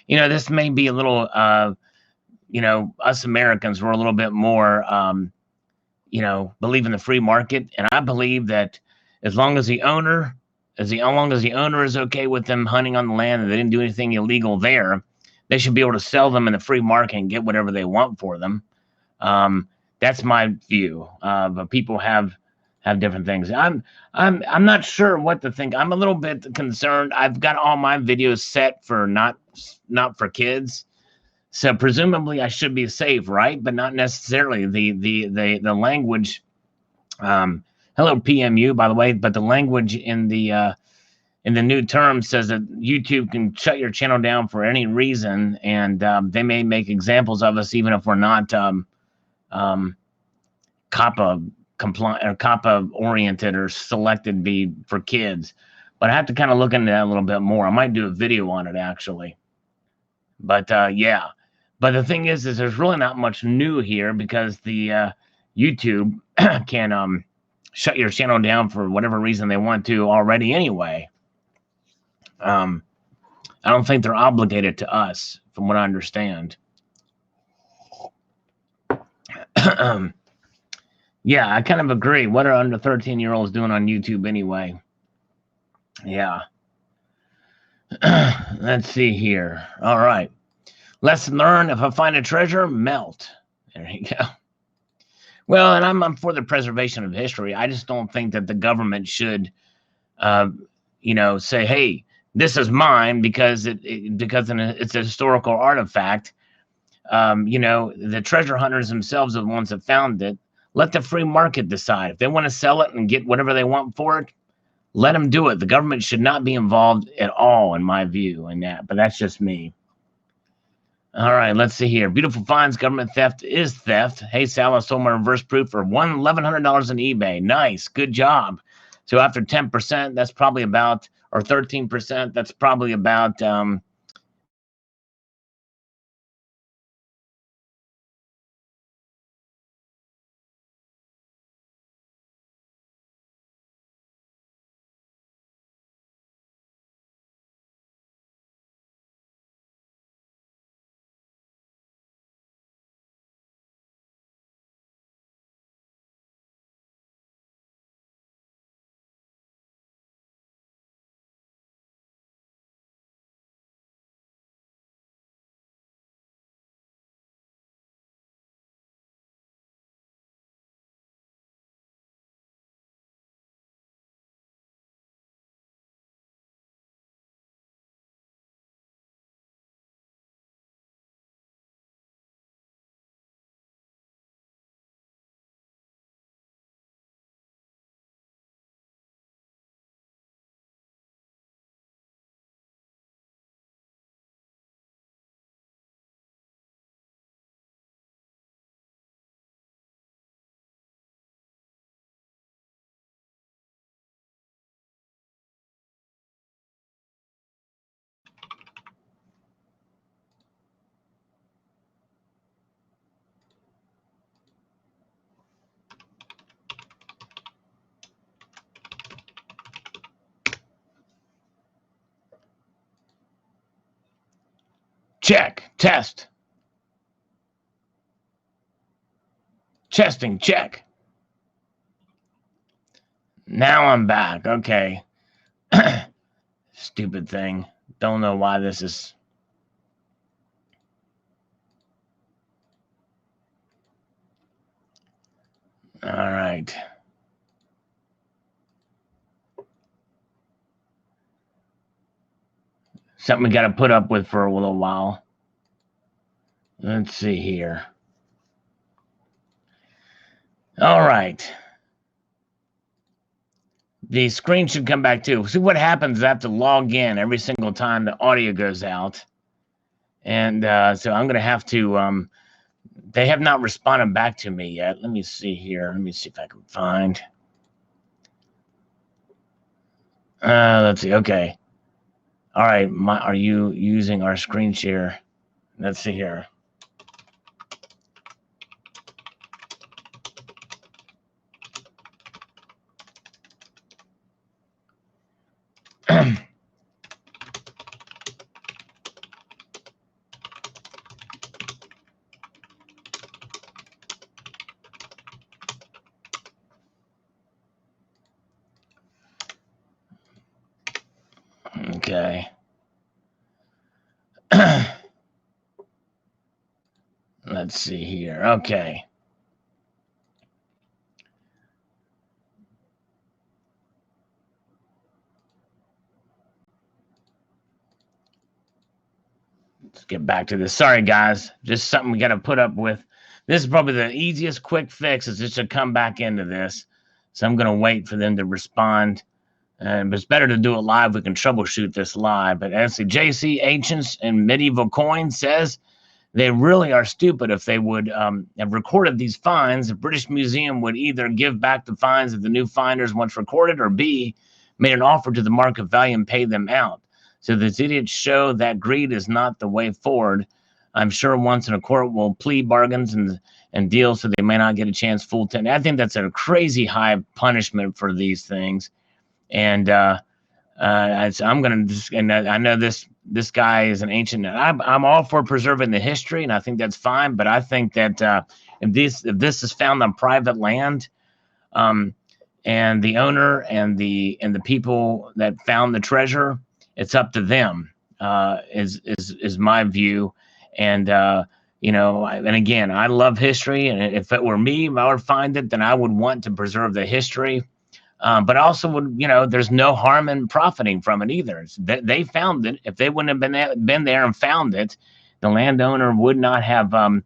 This may be a little, us Americans were a little bit more, believe in the free market, and I believe that as long as the owner is okay with them hunting on the land and they didn't do anything illegal there, they should be able to sell them in the free market and get whatever they want for them. That's my view. But people have different things. I'm not sure what to think. I'm a little bit concerned. I've got all my videos set for not for kids, so presumably I should be safe, right? But not necessarily. The language. Hello PMU, by the way. But the language in the new term says that YouTube can shut your channel down for any reason, and they may make examples of us even if we're not COPPA compliant or COPPA oriented or selected be for kids. But I have to kind of look into that a little bit more. I might do a video on it actually. But yeah. But the thing is there's really not much new here because the YouTube can shut your channel down for whatever reason they want to already anyway. I don't think they're obligated to us, from what I understand. Yeah, I kind of agree. What are under 13-year-olds doing on YouTube anyway? Yeah. Let's see here. All right. Lesson learned: if I find a treasure, melt. There you go. Well, and I'm for the preservation of history. I just don't think that the government should, say, "Hey, this is mine," because it's a historical artifact. The treasure hunters themselves are the ones that found it. Let the free market decide. If they want to sell it and get whatever they want for it, let them do it. The government should not be involved at all, in my view, in that. But that's just me. All right, let's see here. Beautiful finds. Government theft is theft. Hey, Sal, I sold my reverse proof for $1,100 on eBay. Nice. Good job. So after 10%, that's probably about, or 13%, that's probably about Check. Test. Testing. Check. Now I'm back. Okay. Stupid thing. Don't know why this is. All right. Something we got to put up with for a little while. Let's see here. All right. The screen should come back too. See what happens is I have to log in every single time the audio goes out. And so I'm going to have to, they have not responded back to me yet. Let me see here. Let me see if I can find. Let's see. Okay. All right. Are you using our screen share? Let's see here. Okay. Let's see here. Okay. Let's get back to this. Sorry, guys. Just something we got to put up with. This is probably the easiest quick fix is just to come back into this. So I'm going to wait for them to respond. But it's better to do it live. We can troubleshoot this live. But as the JC Ancients and Medieval Coin says, they really are stupid if they would have recorded these finds. The British Museum would either give back the finds of the new finders once recorded, or B, made an offer to the market value and paid them out. So these idiots show that greed is not the way forward. I'm sure once in a court will plea bargains and deals so they may not get a chance full 10. I think that's a crazy high punishment for these things. And I'm going to just, and I know this guy is an ancient. I'm all for preserving the history, and I think that's fine. But I think that if this is found on private land, and the owner and the people that found the treasure, it's up to them. Is my view, and and again, I love history, and if it were me, if I would find it, then I would want to preserve the history. But also would, there's no harm in profiting from it either. They found it. If they wouldn't have been there and found it, the landowner would not have.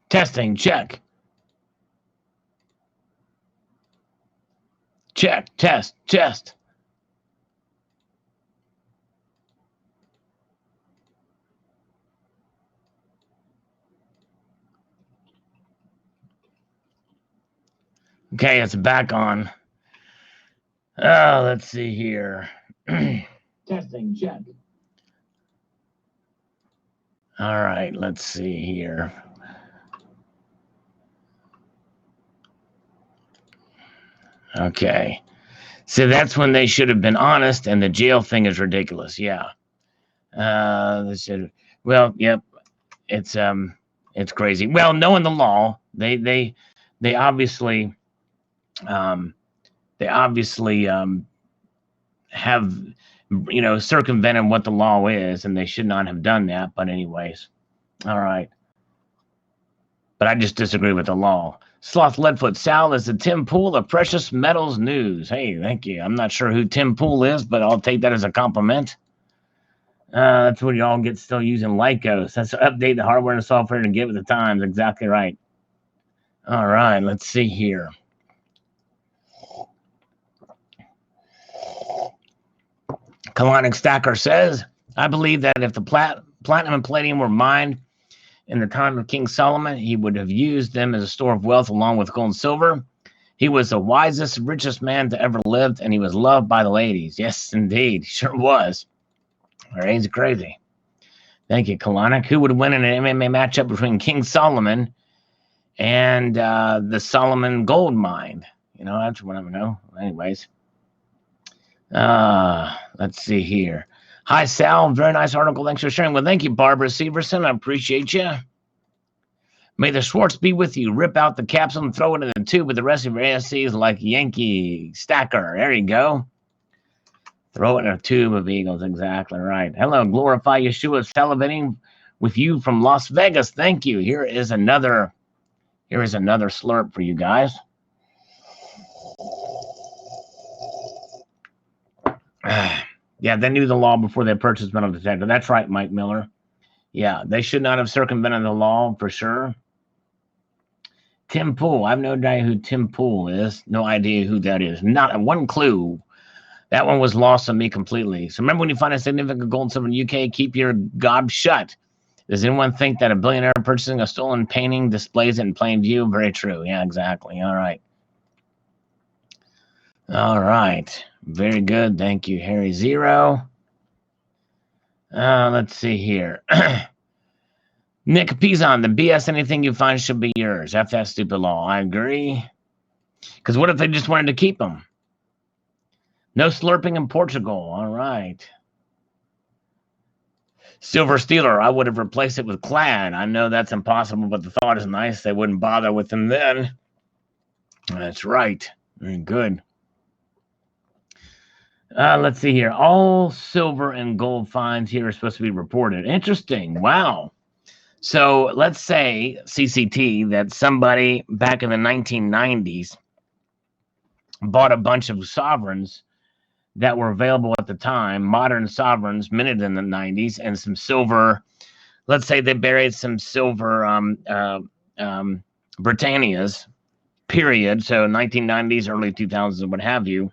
Testing, check. Check, test. Okay, it's back on. Let's see here. Testing, check. All right, let's see here. Okay. So that's when they should have been honest, and the jail thing is ridiculous. Yeah. Well, yep. It's crazy. Well, knowing the law, they obviously have, circumvented what the law is, and they should not have done that. But anyways, all right. But I just disagree with the law. Sloth Leadfoot, Sal, is the Tim Pool of Precious Metals News. Hey, thank you. I'm not sure who Tim Pool is, but I'll take that as a compliment. That's what y'all get still using Lycos. That's to update the hardware and software to get with the times. Exactly right. All right, let's see here. Colonic Stacker says, I believe that if the platinum and palladium were mined in the time of King Solomon, he would have used them as a store of wealth along with gold and silver. He was the wisest, richest man to ever lived, and he was loved by the ladies. Yes, indeed. Sure was. All right, he's crazy. Thank you, Colonic. Who would win in an MMA matchup between King Solomon and the Solomon gold mine? That's what I want to know. Anyways. Let's see here. Hi, Sal. Very nice article. Thanks for sharing. Well, thank you, Barbara Severson. I appreciate you. May the Schwartz be with you. Rip out the capsule and throw it in the tube with the rest of your ASCs like Yankee Stacker. There you go. Throw it in a tube of eagles. Exactly right. Hello, Glorify Yeshua, salivating with you from Las Vegas. Thank you. Here is another slurp for you guys. Yeah, they knew the law before they purchased metal detector. That's right, Mike Miller. Yeah, they should not have circumvented the law for sure. Tim Pool. I have no idea who Tim Pool is. No idea who that is. Not one clue. That one was lost on me completely. So remember, when you find a significant gold and silver in the UK, keep your gob shut. Does anyone think that a billionaire purchasing a stolen painting displays it in plain view? Very true. Yeah, exactly. All right. All right. Very good. Thank you, Harry Zero. Let's see here. Nick Pizon, the BS, anything you find should be yours. F that stupid law. I agree. Because what if they just wanted to keep them? No slurping in Portugal. All right. Silver Stealer, I would have replaced it with Clad. I know that's impossible, but the thought is nice. They wouldn't bother with them then. That's right. Very good. Let's see here. All silver and gold finds here are supposed to be reported. Interesting. Wow. So let's say, CCT, that somebody back in the 1990s bought a bunch of sovereigns that were available at the time, modern sovereigns minted in the 90s, and some silver. Let's say they buried some silver Britannias, period. So 1990s, early 2000s, what have you.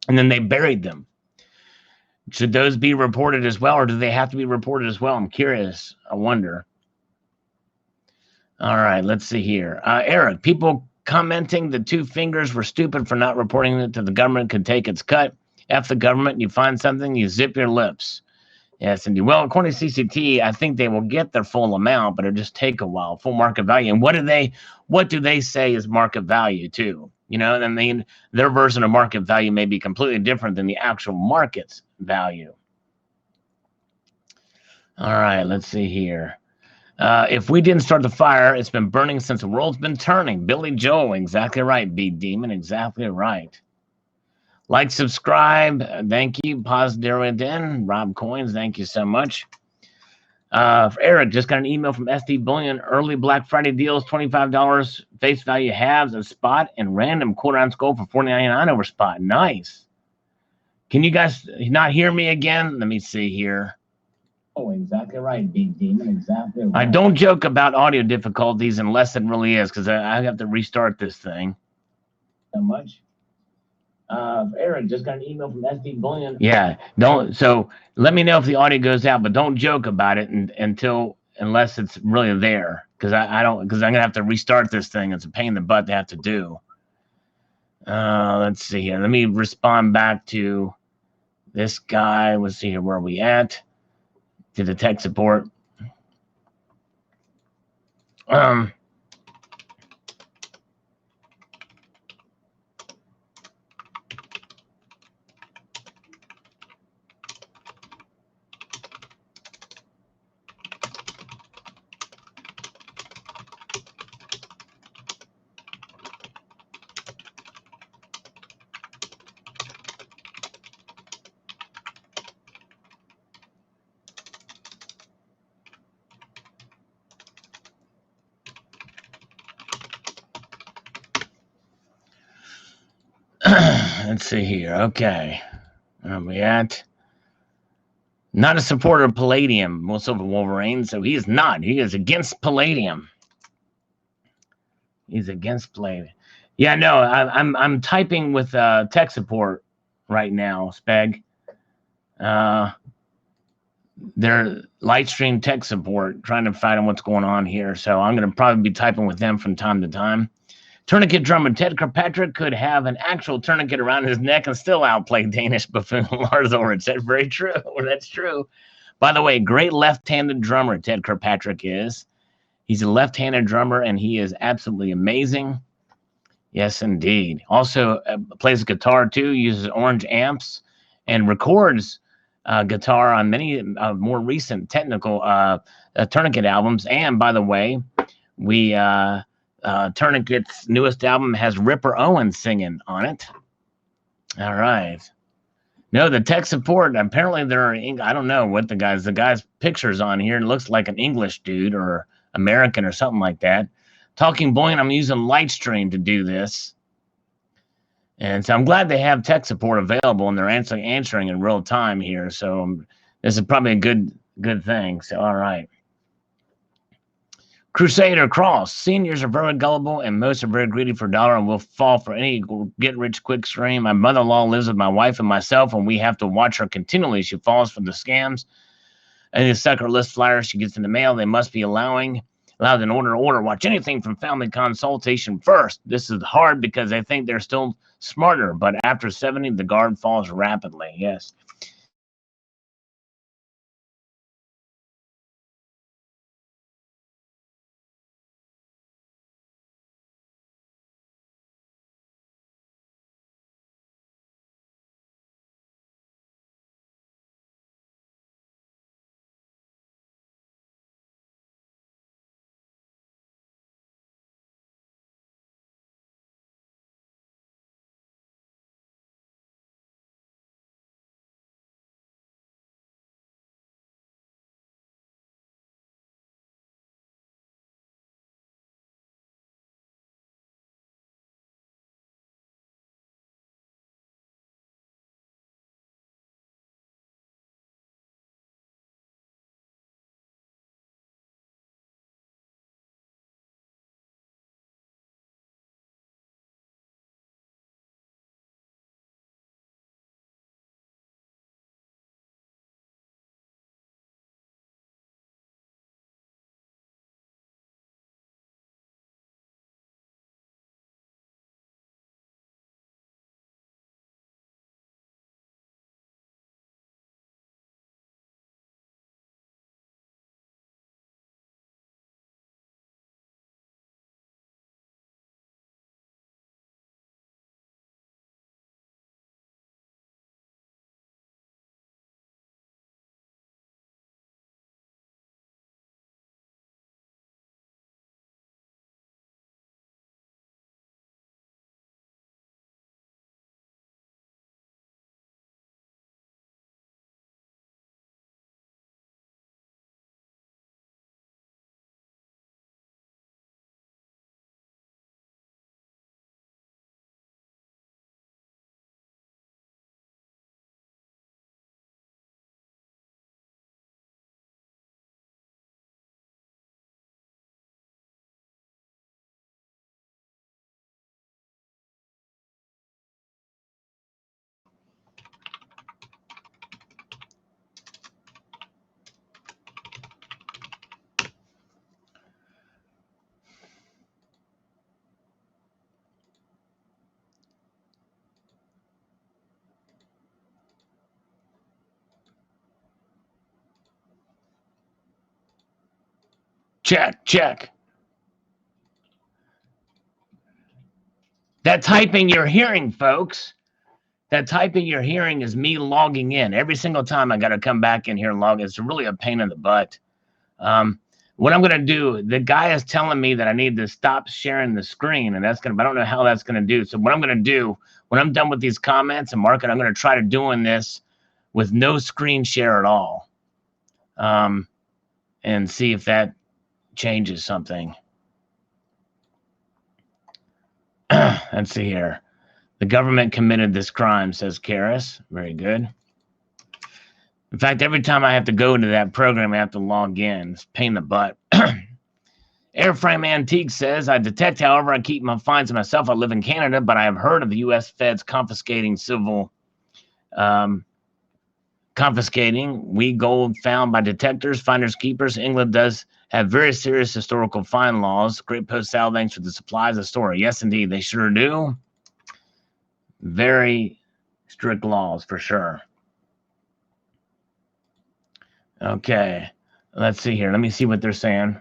And then they buried them. Should those be reported as well, or do they have to be reported as well? I'm curious. I wonder. All right, let's see here. Eric, people commenting the two fingers were stupid for not reporting it to the government could take its cut. F the government, you find something, you zip your lips. Yes, indeed. Well, according to CCT, I think they will get their full amount, but it'll just take a while, full market value. And what do they say is market value too? I mean, their version of market value may be completely different than the actual market's value. All right, let's see here. If we didn't start the fire, it's been burning since the world's been turning. Billy Joel, exactly right. B Demon, exactly right. Like, subscribe. Thank you. Positive in. Rob Coins, thank you so much. For Eric, just got an email from SD Bullion. Early Black Friday deals, $25 face value halves of spot and random quarter-ounce gold for $4.99 over spot. Nice. Can you guys not hear me again? Let me see here. Oh, exactly right, Big Demon. Exactly right. I don't joke about audio difficulties unless it really is, because I have to restart this thing. So much. Eric, just got an email from SD Bullion. Yeah, so let me know if the audio goes out, but don't joke about it unless it's really there, because I'm gonna have to restart this thing. It's a pain in the butt to have to do. Let's see here. Let me respond back to this guy. Let's see here. Where are we at? To the tech support. Let's see here. Okay. Where are we at? Not a supporter of Palladium, most of Wolverine, so he is not. He is against Palladium. He's against Palladium. Yeah, no, I'm typing with tech support right now, Speg. Their Lightstream tech support, trying to find out what's going on here. So I'm going to probably be typing with them from time to time. Tourniquet drummer Ted Kirkpatrick could have an actual tourniquet around his neck and still outplay Danish buffoon Lars Ulrich. That's very true. That's true. By the way, great left-handed drummer Ted Kirkpatrick is. He's a left-handed drummer, and he is absolutely amazing. Yes, indeed. Also plays guitar, too, uses orange amps, and records guitar on many more recent technical Tourniquet albums. And, by the way, Tourniquet's newest album has Ripper Owens singing on it. All right. No, the tech support, apparently I don't know what the guy's picture's on here. It looks like an English dude or American or something like that. Talking Boing, I'm using Lightstream to do this. And so I'm glad they have tech support available and they're answering in real time here. So this is probably a good thing. So, all right. Crusader Cross. Seniors are very gullible and most are very greedy for a dollar and will fall for any get-rich-quick scheme. My mother-in-law lives with my wife and myself, and we have to watch her continually. She falls for the scams. Any sucker list flyers she gets in the mail, they must be allowed in order to watch anything from family consultation first. This is hard because they think they're still smarter, but after 70, the guard falls rapidly. Yes. Check. That typing you're hearing, folks, that typing you're hearing is me logging in. Every single time I got to come back in here and log. It's really a pain in the butt. What I'm going to do, the guy is telling me that I need to stop sharing the screen, and that's going to, I don't know how that's going to do. So what I'm going to do, when I'm done with these comments and market, I'm going to try to doing this with no screen share at all. And see if that changes something. Let's see here. The government committed this crime, says Karis. Very good. In fact, every time I have to go to that program, I have to log in. It's a pain in the butt. Airframe Antique says, I detect, however, I keep my fines to myself. I live in Canada, but I have heard of the U.S. feds confiscating we gold found by detectors, finders, keepers. England does have very serious historical fine laws. Great Post Sal, thanks for the supplies of story. Yes, indeed, they sure do. Very strict laws, for sure. Okay, let's see here. Let me see what they're saying.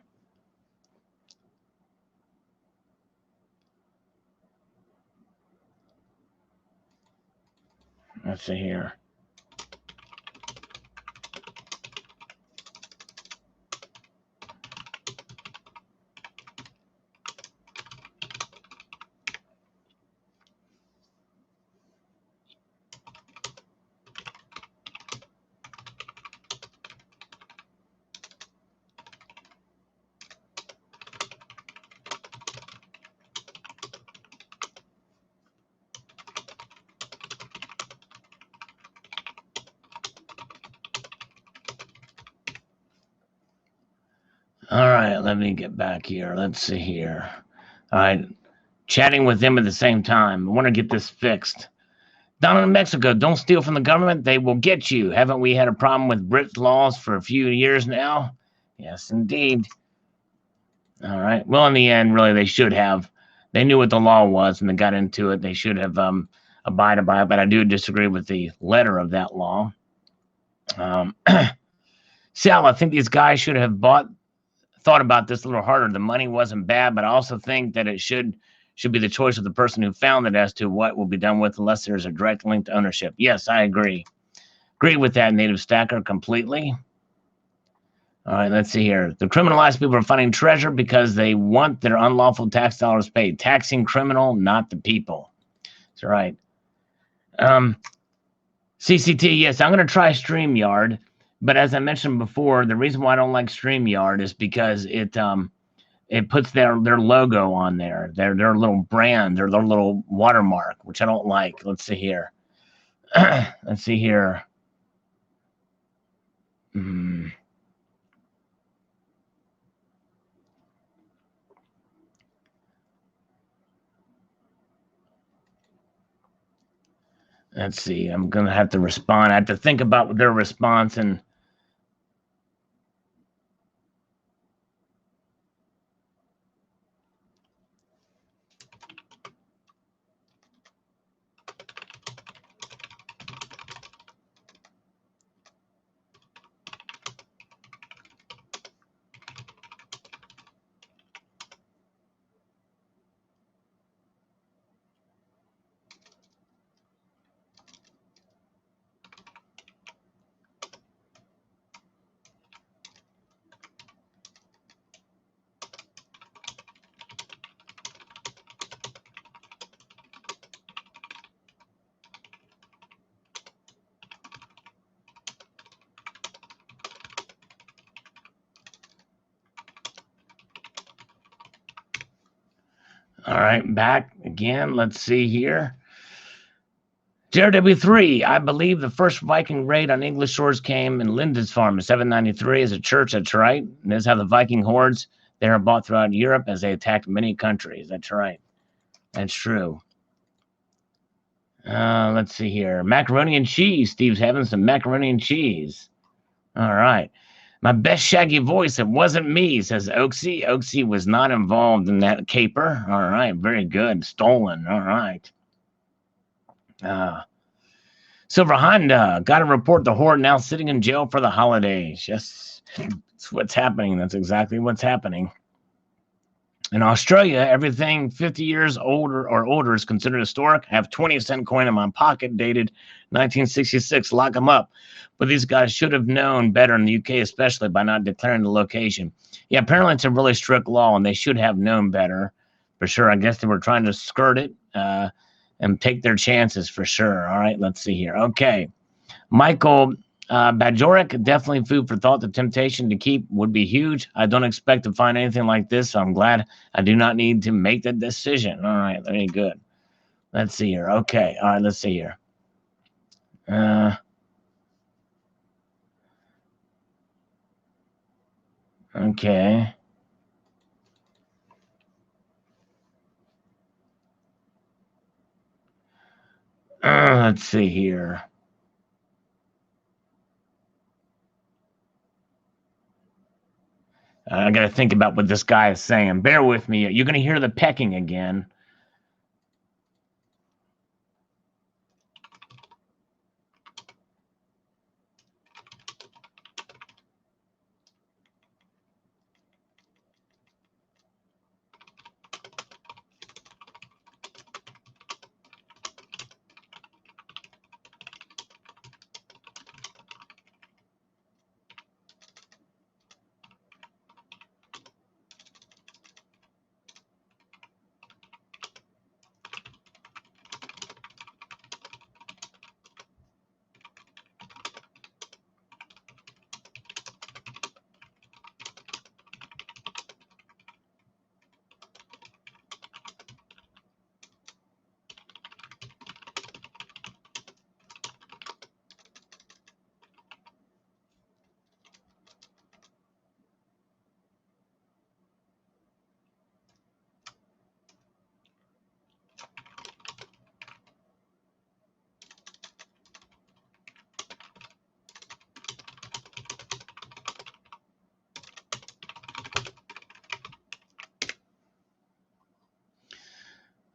Let's see here. All right, let me get back here. Let's see here. All right, chatting with them at the same time. I want to get this fixed. Down in Mexico, don't steal from the government. They will get you. Haven't we had a problem with Brit laws for a few years now? Yes, indeed. All right. Well, in the end, really, they should have. They knew what the law was and they got into it. They should have abided by it. But I do disagree with the letter of that law. Sal, I think these guys should have thought about this a little harder. The money wasn't bad, but I also think that it should be the choice of the person who found it as to what will be done with, unless there's a direct link to ownership. Yes, I agree. Agree with that, Native Stacker, completely. All right, let's see here. The criminalized people are finding treasure because they want their unlawful tax dollars paid. Taxing criminal, not the people. That's right. CCT, yes, I'm going to try StreamYard. But as I mentioned before, the reason why I don't like StreamYard is because it puts their logo on there, their little brand, their little watermark, which I don't like. Let's see here. Let's see here. Let's see. I'm going to have to respond. I have to think about their response and all right, back again. Let's see here. JRW3, I believe the first Viking raid on English shores came in Lindisfarne in 793 as a church. That's right. And this is how the Viking hordes, they are bought throughout Europe as they attacked many countries. That's right. That's true. Let's see here. Macaroni and cheese. Steve's having some macaroni and cheese. All right. My best shaggy voice, it wasn't me, says Oaksy. Oaksy was not involved in that caper. All right, very good. Stolen. All right. Silver Honda, got to report the horde now sitting in jail for the holidays. Yes. That's what's happening. That's exactly what's happening. In Australia, everything 50 years older or older is considered historic. I have 20-cent coin in my pocket dated 1966. Lock them up. But these guys should have known better in the UK, especially by not declaring the location. Yeah, apparently it's a really strict law, and they should have known better for sure. I guess they were trying to skirt it and take their chances for sure. All right, let's see here. Okay. Michael Bajorek, definitely food for thought. The temptation to keep would be huge. I don't expect to find anything like this, so I'm glad I do not need to make the decision. All right, very good. Let's see here. Okay, all right, let's see here. Okay. Let's see here. I got to think about what this guy is saying. Bear with me. You're going to hear the pecking again.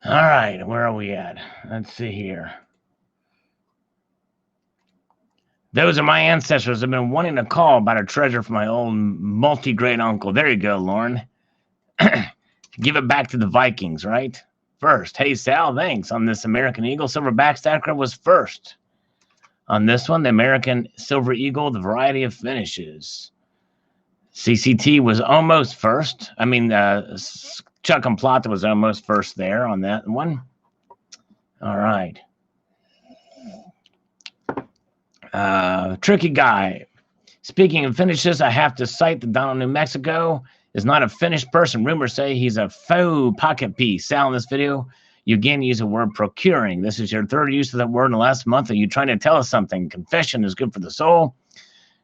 All right, where are we at? Let's see here. Those are my ancestors. I've been wanting to call about a treasure from my old multi-great uncle. There you go, Lauren. Give it back to the Vikings, right? First. Hey, Sal, thanks. On this American Eagle Silverback Stacker was first. On this one, the American Silver Eagle, the variety of finishes. CCT was almost first. I mean, Chuck and Plata was almost first there on that one. All right. Tricky guy. Speaking of finishes, I have to cite that Donald New Mexico is not a finished person. Rumors say he's a faux pocket piece. Sal, in this video, you again use the word procuring. This is your third use of that word in the last month. Are you trying to tell us something? Confession is good for the soul.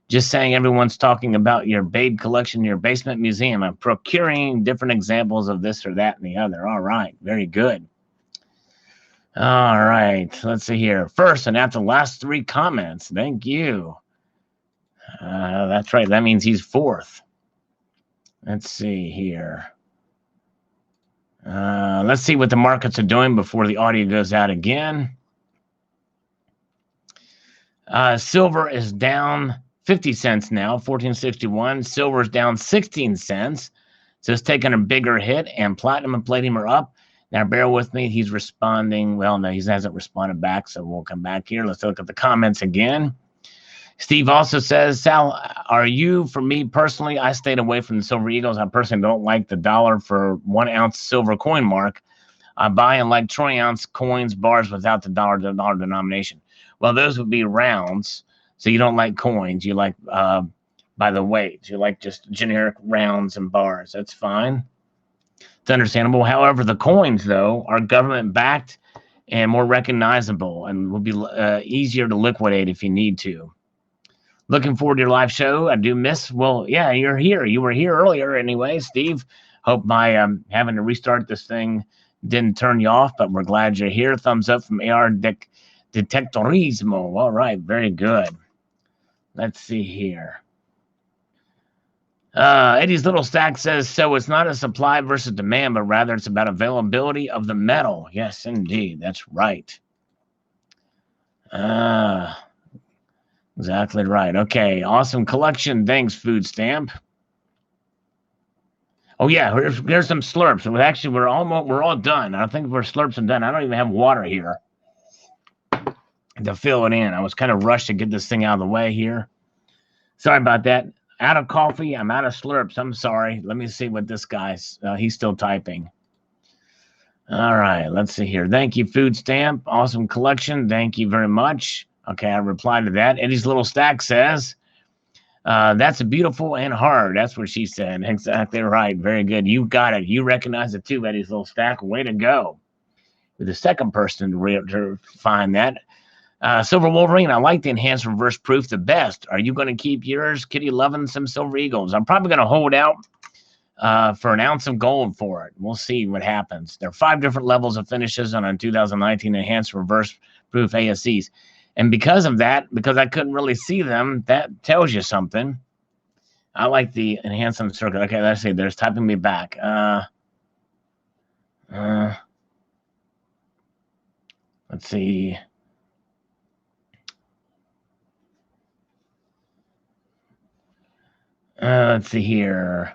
Just saying everyone's talking about your Babe collection in your basement museum. I'm procuring different examples of this or that and the other. All right. Very good. All right. Let's see here. First, and after the last three comments. Thank you. That's right. That means he's fourth. Let's see here. Let's see what the markets are doing before the audio goes out again. Silver is down 50 cents now, 1461. Silver is down 16 cents. So it's taking a bigger hit, and platinum and palladium are up. Now, bear with me. He's responding. Well, no, he hasn't responded back, so we'll come back here. Let's look at the comments again. Steve also says, Sal, are you, for me personally, I stayed away from the Silver Eagles. I personally don't like the dollar for 1 ounce silver coin mark. I buy and like troy ounce coins, bars without the dollar denomination. Well, those would be rounds. So you don't like coins. You like by the weight. You like just generic rounds and bars. That's fine. It's understandable. However, the coins, though, are government-backed and more recognizable and will be easier to liquidate if you need to. Looking forward to your live show. I do miss. Well, yeah, you're here. You were here earlier anyway, Steve. Hope my having to restart this thing didn't turn you off, but we're glad you're here. Thumbs up from AR Detectorismo. All right, very good. Let's see here. Eddie's Little Stack says, so it's not a supply versus demand, but rather it's about availability of the metal. Yes, indeed. That's right. Exactly right. Okay, awesome collection. Thanks, Food Stamp. Oh yeah, here's some slurps. So actually, we're all done. I think we're slurps and done. I don't even have water here to fill it in. I was kind of rushed to get this thing out of the way here. Sorry about that. Out of coffee. I'm out of slurps. I'm sorry. Let me see what this guy's. He's still typing. All right. Let's see here. Thank you, Food Stamp. Awesome collection. Thank you very much. Okay, I replied to that. Eddie's Little Stack says, that's beautiful and hard. That's what she said. Exactly right. Very good. You got it. You recognize it too, Eddie's Little Stack. Way to go. You're the second person to find that. Silver Wolverine, I like the enhanced reverse proof the best. Are you going to keep yours? Kitty loving some Silver Eagles. I'm probably going to hold out for an ounce of gold for it. We'll see what happens. There are 5 different levels of finishes on a 2019 enhanced reverse proof ASCs. And because of that, because I couldn't really see them, that tells you something. I like the enhanced circuit. Okay, let's see. There's typing me back. Let's see. Let's see here.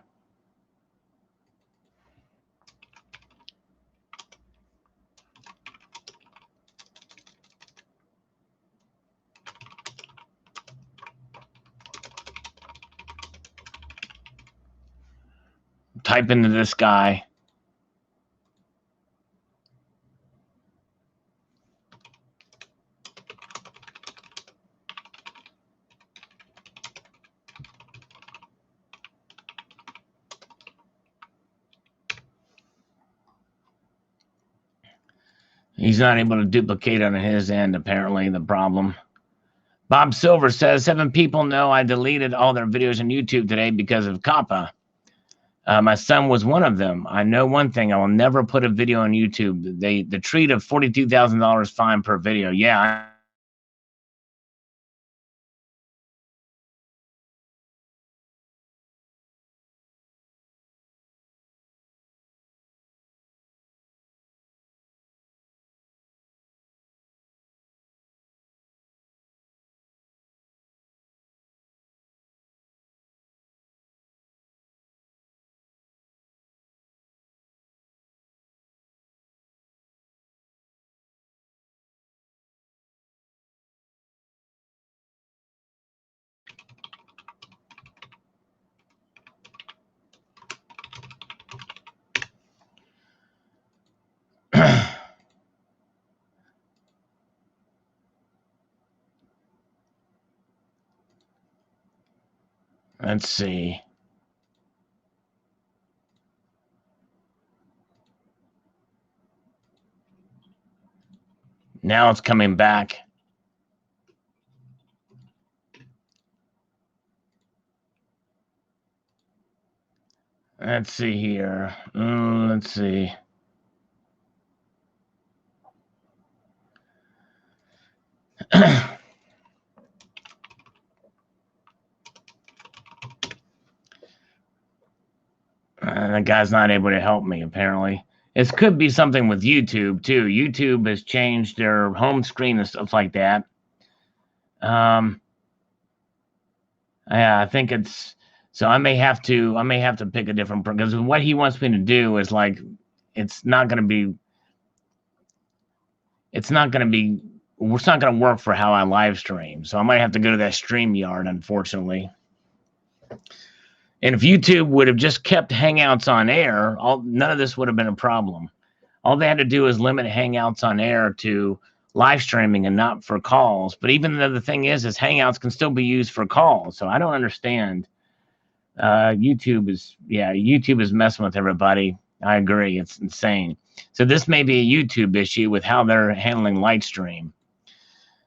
Type into this guy. He's not able to duplicate on his end, apparently, the problem. Bob Silver says, 7 people know I deleted all their videos on YouTube today because of COPPA. My son was one of them. I know one thing. I will never put a video on YouTube. The treat of $42,000 fine per video. Yeah. Let's see. Now it's coming back. Let's see here. Let's see. The guy's not able to help me, apparently. This could be something with YouTube, too. YouTube has changed their home screen and stuff like that. Yeah, I think it's... So I may have to pick a different... Because what he wants me to do is, like, it's not going to be... It's not going to work for how I live stream. So I might have to go to that StreamYard, unfortunately. And if YouTube would have just kept Hangouts on air, none of this would have been a problem. All they had to do is limit Hangouts on air to live streaming and not for calls. But even though the thing is Hangouts can still be used for calls. So I don't understand. YouTube is messing with everybody. I agree. It's insane. So this may be a YouTube issue with how they're handling Lightstream.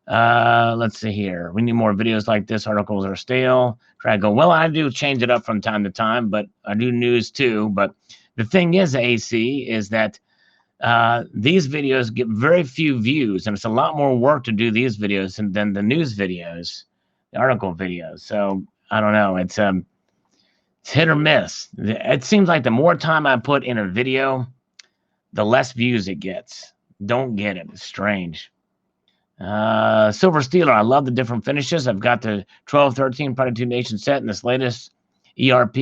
Let's see here. We need more videos like this. Articles are stale. Try to go, well, I do change it up from time to time, but I do news too. But the thing is, AC, is that these videos get very few views, and it's a lot more work to do these videos than the news videos, the article videos. So I don't know. It's hit or miss. It seems like the more time I put in a video, the less views it gets. Don't get it. It's strange. Silver Steeler, I love the different finishes. I've got the 12-13 Product 2 Nation set in this latest ERP.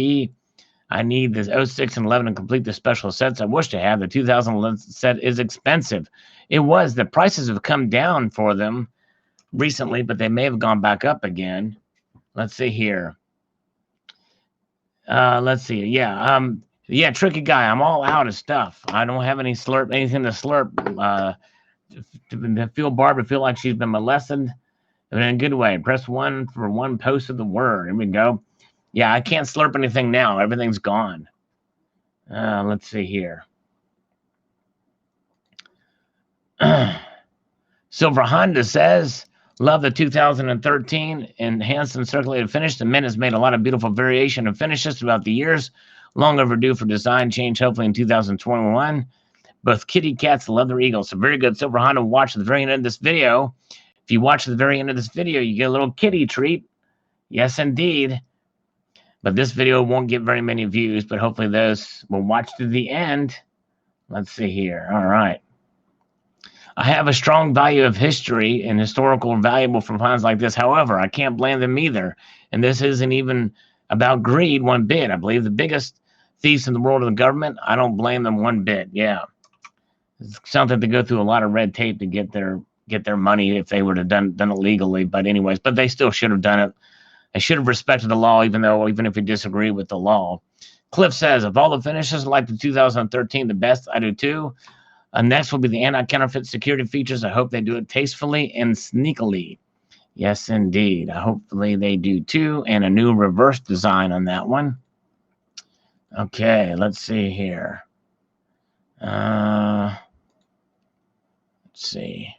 I need this 06 and 11 to complete the special sets I wish to have. The 2011 set is expensive. It was. The prices have come down for them recently, but they may have gone back up again. Let's see here. Let's see. Yeah, tricky guy. I'm all out of stuff. I don't have anything to slurp. To feel Barbara feel like she's been molested in a good way. Press 1 for one post of the word. Here we go. Yeah, I can't slurp anything now. Everything's gone. Let's see here. Silver Honda says, love the 2013 enhanced and circulated finish. The men has made a lot of beautiful variation of finishes throughout the years. Long overdue for design change, hopefully in 2021. Both kitty cats love their eagles. So very good, Silver Honda. Watch the very end of this video. If you watch the very end of this video, you get a little kitty treat. Yes, indeed. But this video won't get very many views, but hopefully those will watch to the end. Let's see here. All right. I have a strong value of history and historical valuable from finds like this. However, I can't blame them either. And this isn't even about greed one bit. I believe the biggest thieves in the world of the government, I don't blame them one bit. Yeah. It's something to go through a lot of red tape to get their money if they would have done it legally. But anyways, but they still should have done it. I should have respected the law, even if we disagree with the law. Cliff says, of all the finishes like the 2013, the best, I do too. Next will be the anti-counterfeit security features. I hope they do it tastefully and sneakily. Yes, indeed. Hopefully they do too. And a new reverse design on that one. Okay, let's see here. Let's see.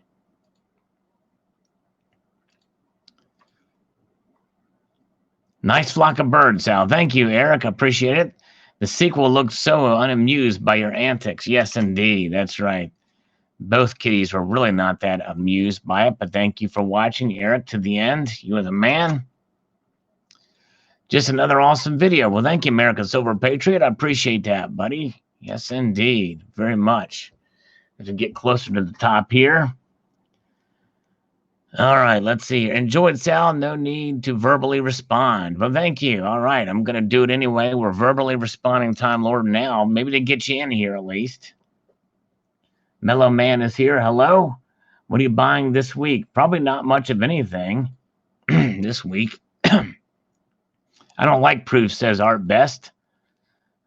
Nice flock of birds, Sal. Thank you, Eric. Appreciate it. The sequel looks so unamused by your antics. Yes, indeed. That's right. Both kitties were really not that amused by it, but thank you for watching, Eric, to the end. You are the man. Just another awesome video. Well, thank you, American Silver Patriot. I appreciate that, buddy. Yes, indeed. Very much. As we get closer to the top here. All right, let's see. Enjoyed, Sal. No need to verbally respond. Well, thank you. All right, I'm going to do it anyway. We're verbally responding, Time Lord, now. Maybe to get you in here at least. Mellow Man is here. Hello. What are you buying this week? Probably not much of anything this week. I don't like proof, says Art Best.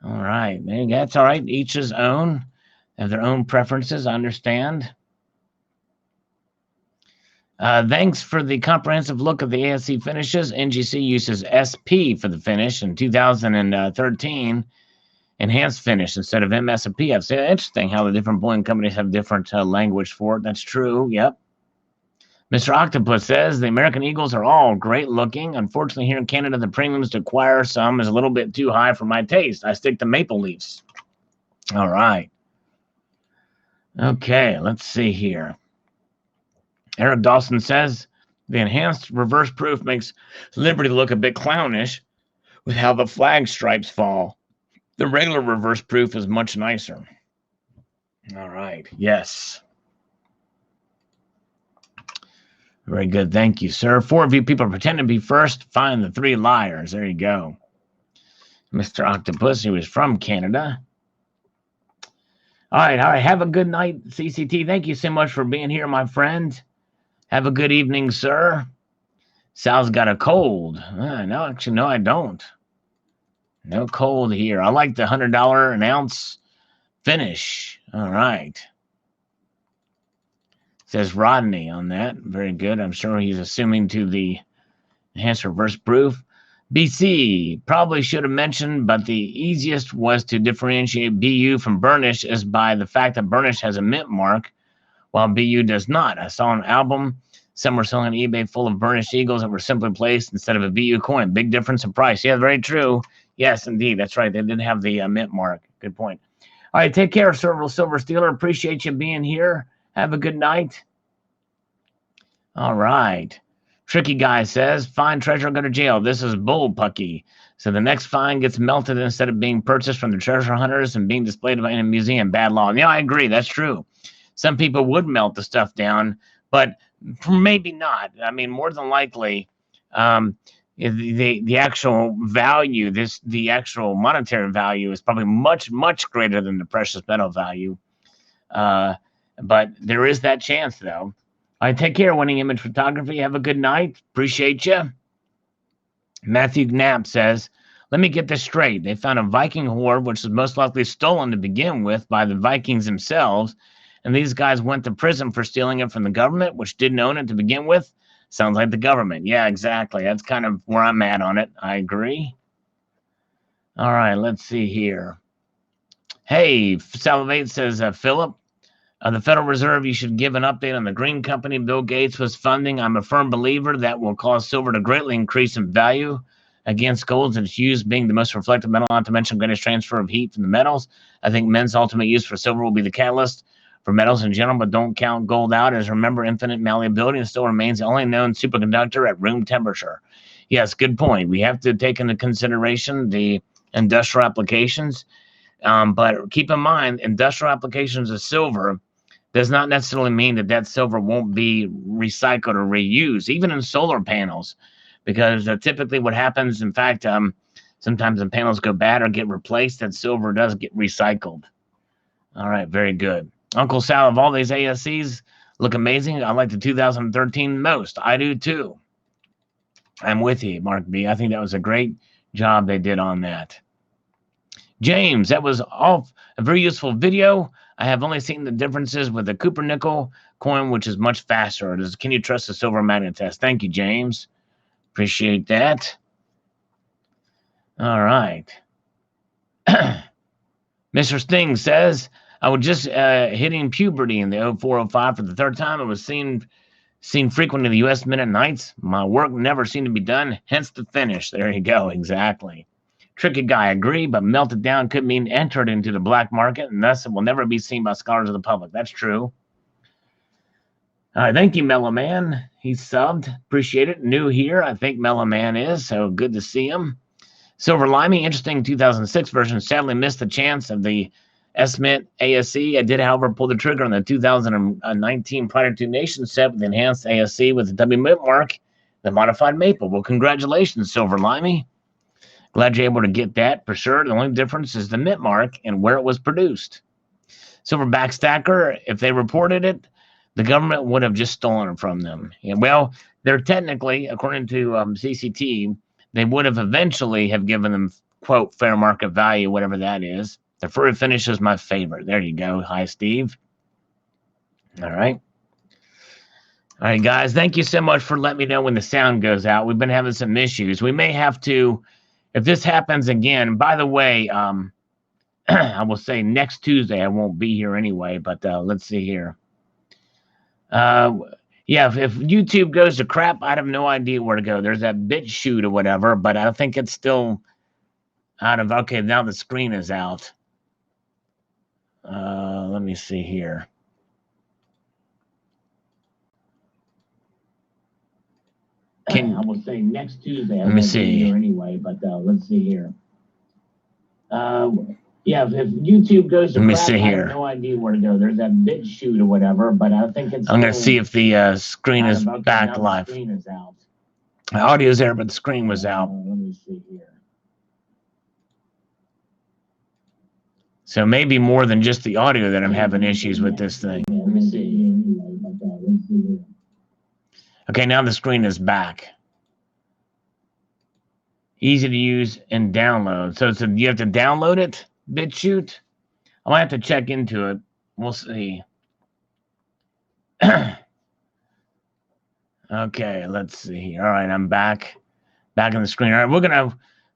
All right, maybe that's all right. Each his own. Have their own preferences. I understand. Thanks for the comprehensive look of the ASC finishes. NGC uses SP for the finish in 2013. Enhanced finish instead of MSP. I've said interesting how the different bullion companies have different language for it. That's true. Yep. Mr. Octopus says the American Eagles are all great looking. Unfortunately, here in Canada, the premiums to acquire some is a little bit too high for my taste. I stick to Maple Leafs. All right. Okay, let's see here. Eric Dawson says the enhanced reverse proof makes Liberty look a bit clownish with how the flag stripes fall. The regular reverse proof is much nicer. All right. Yes. Very good. Thank you, sir. 4 of you people pretend to be first. Find the 3 liars. There you go. Mr. Octopus, who is from Canada. All right. Have a good night, CCT. Thank you so much for being here, my friend. Have a good evening, sir. Sal's got a cold. No, actually, no, I don't. No cold here. I like the $100 an ounce finish. All right. Says Rodney on that. Very good. I'm sure he's assuming to the enhanced reverse proof. BC probably should have mentioned, but the easiest was to differentiate BU from burnish is by the fact that burnish has a mint mark while BU does not. I saw an album. Some were selling on eBay full of burnished eagles that were simply placed instead of a BU coin. Big difference in price. Yeah, very true. Yes, indeed. That's right. They didn't have the mint mark. Good point. All right, take care, Silver Steeler. Appreciate you being here. Have a good night. All right. Tricky Guy says, find treasure, go to jail. This is bullpucky. So the next find gets melted instead of being purchased from the treasure hunters and being displayed in a museum. Bad law. Yeah, I agree. That's true. Some people would melt the stuff down, but maybe not. I mean, more than likely, the actual value, the actual monetary value is probably much greater than the precious metal value. But there is that chance, though. All right, take care, Winning Image Photography. Have a good night. Appreciate you. Matthew Knapp says, let me get this straight. They found a Viking hoard, which was most likely stolen to begin with by the Vikings themselves, and these guys went to prison for stealing it from the government, which didn't own it to begin with. Sounds like the government. Yeah, exactly. That's kind of where I'm at on it. I agree. All right, let's see here. Hey, Salivate says, Philip, the Federal Reserve, you should give an update on the green company Bill Gates was funding. I'm a firm believer that will cause silver to greatly increase in value against gold, and its use being the most reflective metal, not to mention greatest transfer of heat from the metals. I think men's ultimate use for silver will be the catalyst for metals in general, but don't count gold out, as remember, infinite malleability and still remains the only known superconductor at room temperature. Yes, good point. We have to take into consideration the industrial applications, but keep in mind, industrial applications of silver does not necessarily mean that silver won't be recycled or reused, even in solar panels, because typically what happens, in fact, sometimes when panels go bad or get replaced, that silver does get recycled. All right, very good. Uncle Sal, of all these ASCs, look amazing. I like the 2013 most. I do too. I'm with you, Mark B. I think that was a great job they did on that. James, that was all a very useful video. I have only seen the differences with the Cooper nickel coin, which is much faster. Can you trust the silver magnet test? Thank you, James. Appreciate that. All right. Mr. Sting says, I was just hitting puberty in the 0405 for the third time. It was seen frequently in the U.S. Minute Nights. My work never seemed to be done, hence the finish. There you go, exactly. Tricky guy, agree, but melted down could mean entered into the black market, and thus it will never be seen by scholars of the public. That's true. All right, thank you, Mellow Man. He's subbed. Appreciate it. New here, I think Mellow Man is, so good to see him. Silver Limey, interesting 2006 version. Sadly missed the chance of the S-Mint ASC. I did, however, pull the trigger on the 2019 Prior to Nation set with the enhanced ASC with the W Mint mark, the modified maple. Well, congratulations, Silver Limey. Glad you're able to get that for sure. The only difference is the mint mark and where it was produced. Silverback Stacker, if they reported it, the government would have just stolen it from them. And well, they're technically, according to CCT, they would have eventually have given them, quote, fair market value, whatever that is. The furry finish is my favorite. There you go. Hi, Steve. All right. All right, guys. Thank you so much for letting me know when the sound goes out. We've been having some issues. We may have to, if this happens again, by the way, I will say next Tuesday I won't be here anyway, but let's see here. Yeah, if YouTube goes to crap, I have no idea where to go. There's that BitChute or whatever, but I think it's still out of, okay, now the screen is out. Let me see here. I will say next Tuesday. Let me see. Here anyway, but let's see here. Yeah, if YouTube goes to crap, I have no idea where to go. There's that BitChute or whatever, but I think it's. I'm going to see if the screen is back live. The screen is out. The audio's there, but the screen was out. Let me see here. So maybe more than just the audio that I'm having issues with this thing. Let me see. Okay, now the screen is back. Easy to use and download. So you have to download it, BitChute? I might have to check into it. We'll see. Okay, let's see. All right, I'm back. Back on the screen. All right, we're going to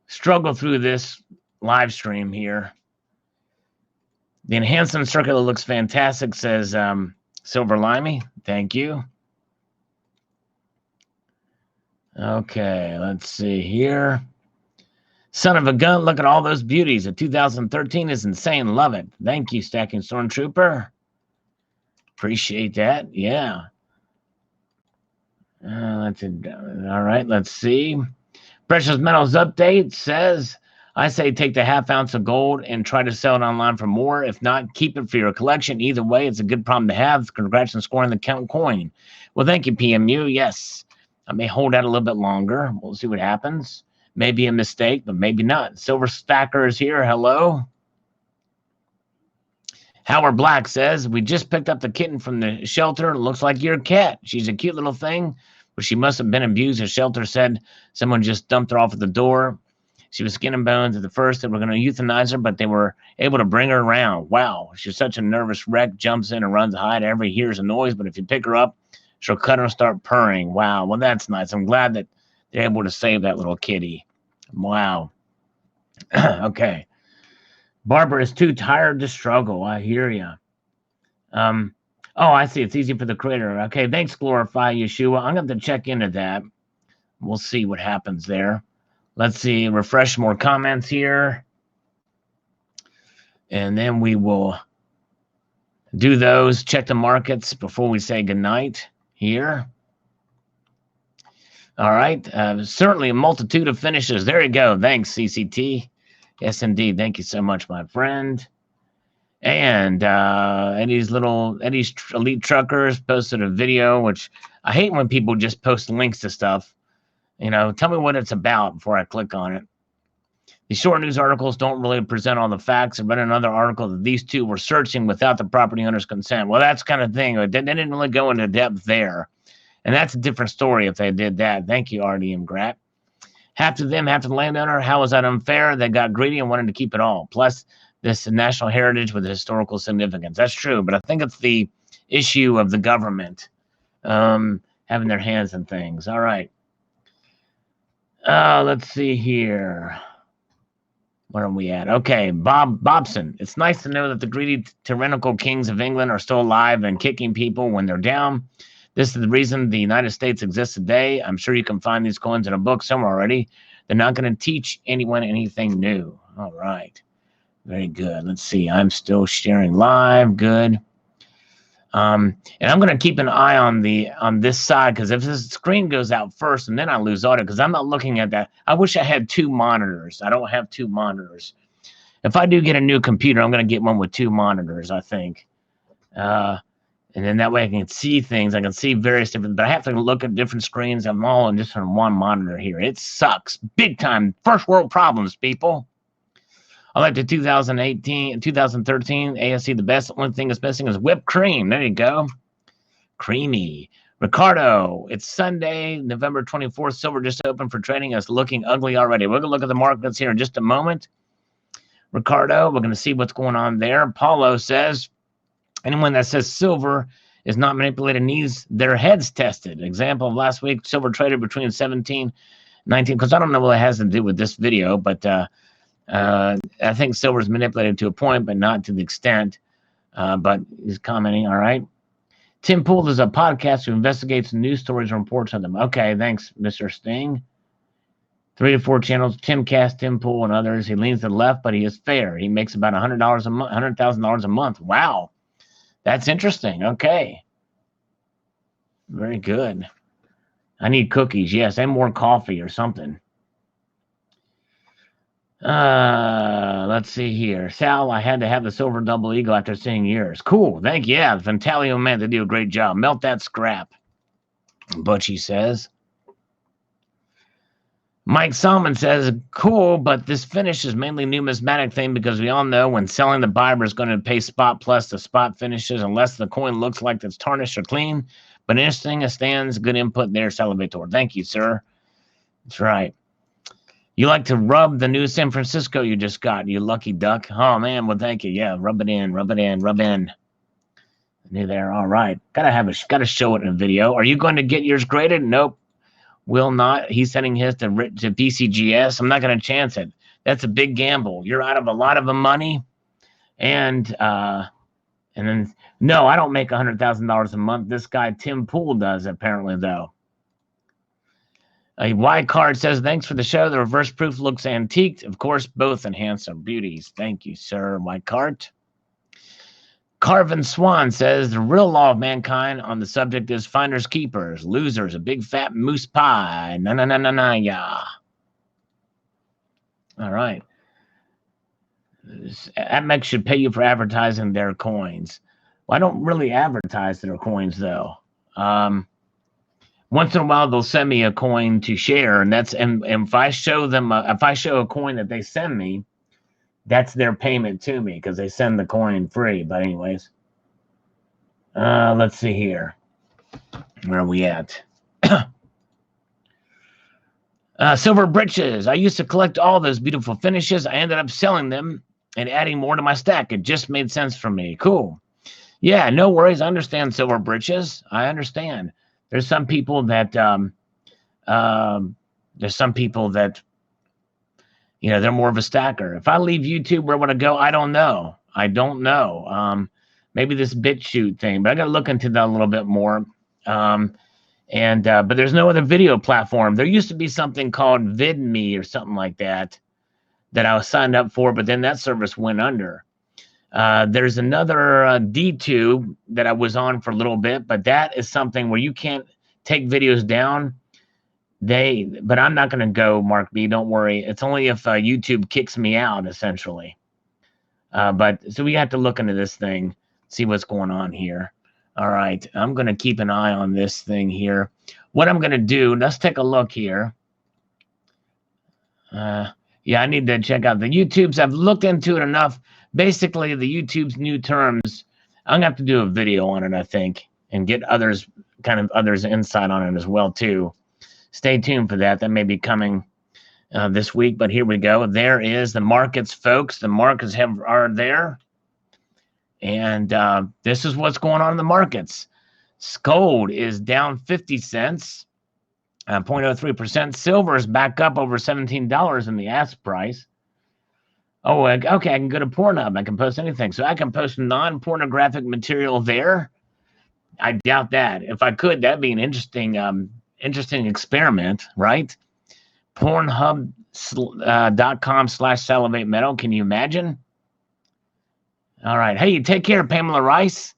struggle through this live stream here. The enhancement circuit looks fantastic, says Silver Limey. Thank you. Okay, let's see here. Son of a gun, look at all those beauties. The 2013 is insane. Love it. Thank you, Stacking Stormtrooper. Appreciate that. Yeah. That's it. All right, let's see. Precious Metals Update says, I say take the ½ ounce of gold and try to sell it online for more. If not, keep it for your collection. Either way, it's a good problem to have. Congrats on scoring the count coin. Well, thank you, PMU. Yes. I may hold out a little bit longer. We'll see what happens. Maybe a mistake, but maybe not. Silver Stacker is here. Hello. Howard Black says, we just picked up the kitten from the shelter. Looks like your cat. She's a cute little thing, but she must have been abused. The shelter said someone just dumped her off at the door. She was skin and bones at the first. They were going to euthanize her, but they were able to bring her around. Wow. She's such a nervous wreck, jumps in and runs hide. Every hears a noise, but if you pick her up, she'll cut her and start purring. Wow. Well, that's nice. I'm glad that they're able to save that little kitty. Wow. Okay. Barbara is too tired to struggle. I hear you. Oh, I see. It's easy for the creator. Okay, thanks, Glorify Yeshua. I'm going to check into that. We'll see what happens there. Let's see. Refresh more comments here. And then we will do those. Check the markets before we say goodnight here. All right. Certainly a multitude of finishes. There you go. Thanks, CCT. Yes, indeed. Thank you so much, my friend. And Eddie's Elite Truckers posted a video, which I hate when people just post links to stuff. Tell me what it's about before I click on it. The short news articles don't really present all the facts. I read another article that these two were searching without the property owner's consent. Well, that's kind of thing. They didn't really go into depth there. And that's a different story if they did that. Thank you, RDM Grat. Half to them, half to the landowner. How was that unfair? They got greedy and wanted to keep it all. Plus, this national heritage with historical significance. That's true, but I think it's the issue of the government having their hands in things. All right. Let's see here. Where are we at? Okay, Bobson. It's nice to know that the greedy tyrannical kings of England are still alive and kicking people when they're down. This is the reason the United States exists today. I'm sure you can find these coins in a book somewhere already. They're not going to teach anyone anything new. All right. Very good. Let's see. I'm still sharing live. Good. And I'm going to keep an eye on this side, because if this screen goes out first and then I lose audio, because I'm not looking at that. I wish I had two monitors. I don't have two monitors. If I do get a new computer, I'm going to get one with two monitors, I think. And then that way I can see things. I can see various different, but I have to look at different screens. I'm all on just on one monitor here. It sucks. Big time. First world problems, people. I like the 2013 ASC the best. The only thing that's missing is whipped cream. There you go. Creamy. Ricardo, it's Sunday, November 24th. Silver just opened for trading. It's looking ugly already. We're going to look at the markets here in just a moment. Ricardo, we're going to see what's going on there. Paulo says, anyone that says silver is not manipulated needs their heads tested. Example of last week, silver traded between 17, 19, because I don't know what it has to do with this video, but I think silver is manipulated to a point, but not to the extent. But he's commenting, all right. Tim Pool is a podcast who investigates news stories and reports on them. Okay, thanks, Mr. Sting. 3 to 4 channels, Tim Cast, Tim Pool, and others. He leans to the left, but he is fair. He makes about $100 a month, $100,000 a month. Wow. That's interesting. Okay. Very good. I need cookies. Yes, and more coffee or something. Let's see here. Sal, I had to have the silver double eagle after seeing yours. Cool. Thank you. Yeah, Ventalio, man, they do a great job. Melt that scrap. Butchie says. Mike Salmon says, cool, but this finish is mainly numismatic thing because we all know when selling the buyer is going to pay spot plus the spot finishes unless the coin looks like it's tarnished or clean. But interesting, it stands. Good input there, Salivate. Thank you, sir. That's right. You like to rub the new San Francisco you just got, you lucky duck. Oh, man, well, thank you. Yeah, rub it in, rub it in, rub in. New there. All right. Gotta show it in a video. Are you going to get yours graded? Nope. Will not. He's sending his to BCGS. I'm not going to chance it. That's a big gamble. You're out of a lot of the money. And then, no, I don't make $100,000 a month. This guy, Tim Pool, does, apparently, though. A white card says, thanks for the show. The reverse proof looks antiqued. Of course, both enhance our beauties. Thank you, sir. White card. Carvin Swan says, the real law of mankind on the subject is finders keepers, losers, a big fat moose pie. Na, yeah. All right. APMEX should pay you for advertising their coins. Well, I don't really advertise their coins, though. once in a while they'll send me a coin to share, and if I show them if I show a coin that they send me, that's their payment to me because they send the coin free. But anyways, let's see here. Where are we at? Silver britches. I used to collect all those beautiful finishes. I ended up selling them and adding more to my stack. It just made sense for me. Cool. Yeah, no worries. I understand silver britches. I understand. There's some people that you know, they're more of a stacker. If I leave YouTube, where would I go? I don't know. Maybe this BitChute thing, but I got to look into that a little bit more. But there's no other video platform. There used to be something called VidMe or something like that I was signed up for, but then that service went under. There's another DTube that I was on for a little bit, but that is something where you can't take videos down. But I'm not going to go, Mark B. Don't worry. It's only if YouTube kicks me out, essentially. So we have to look into this thing, see what's going on here. All right, I'm going to keep an eye on this thing here. What I'm going to do, let's take a look here. Yeah, I need to check out the YouTubes. I've looked into it enough. Basically, the YouTube's new terms, I'm going to have to do a video on it, I think, and get others' insight on it as well, too. Stay tuned for that. That may be coming this week, but here we go. There is the markets, folks. The markets are there. And this is what's going on in the markets. Gold is down 50 cents, 0.03%. Silver is back up over $17 in the ask price. Oh, okay, I can go to Pornhub. I can post anything. So I can post non-pornographic material there. I doubt that. If I could, that'd be an interesting experiment, right? Pornhub.com/Salivate Metal. Can you imagine? All right. Hey, take care, Pamela Rice.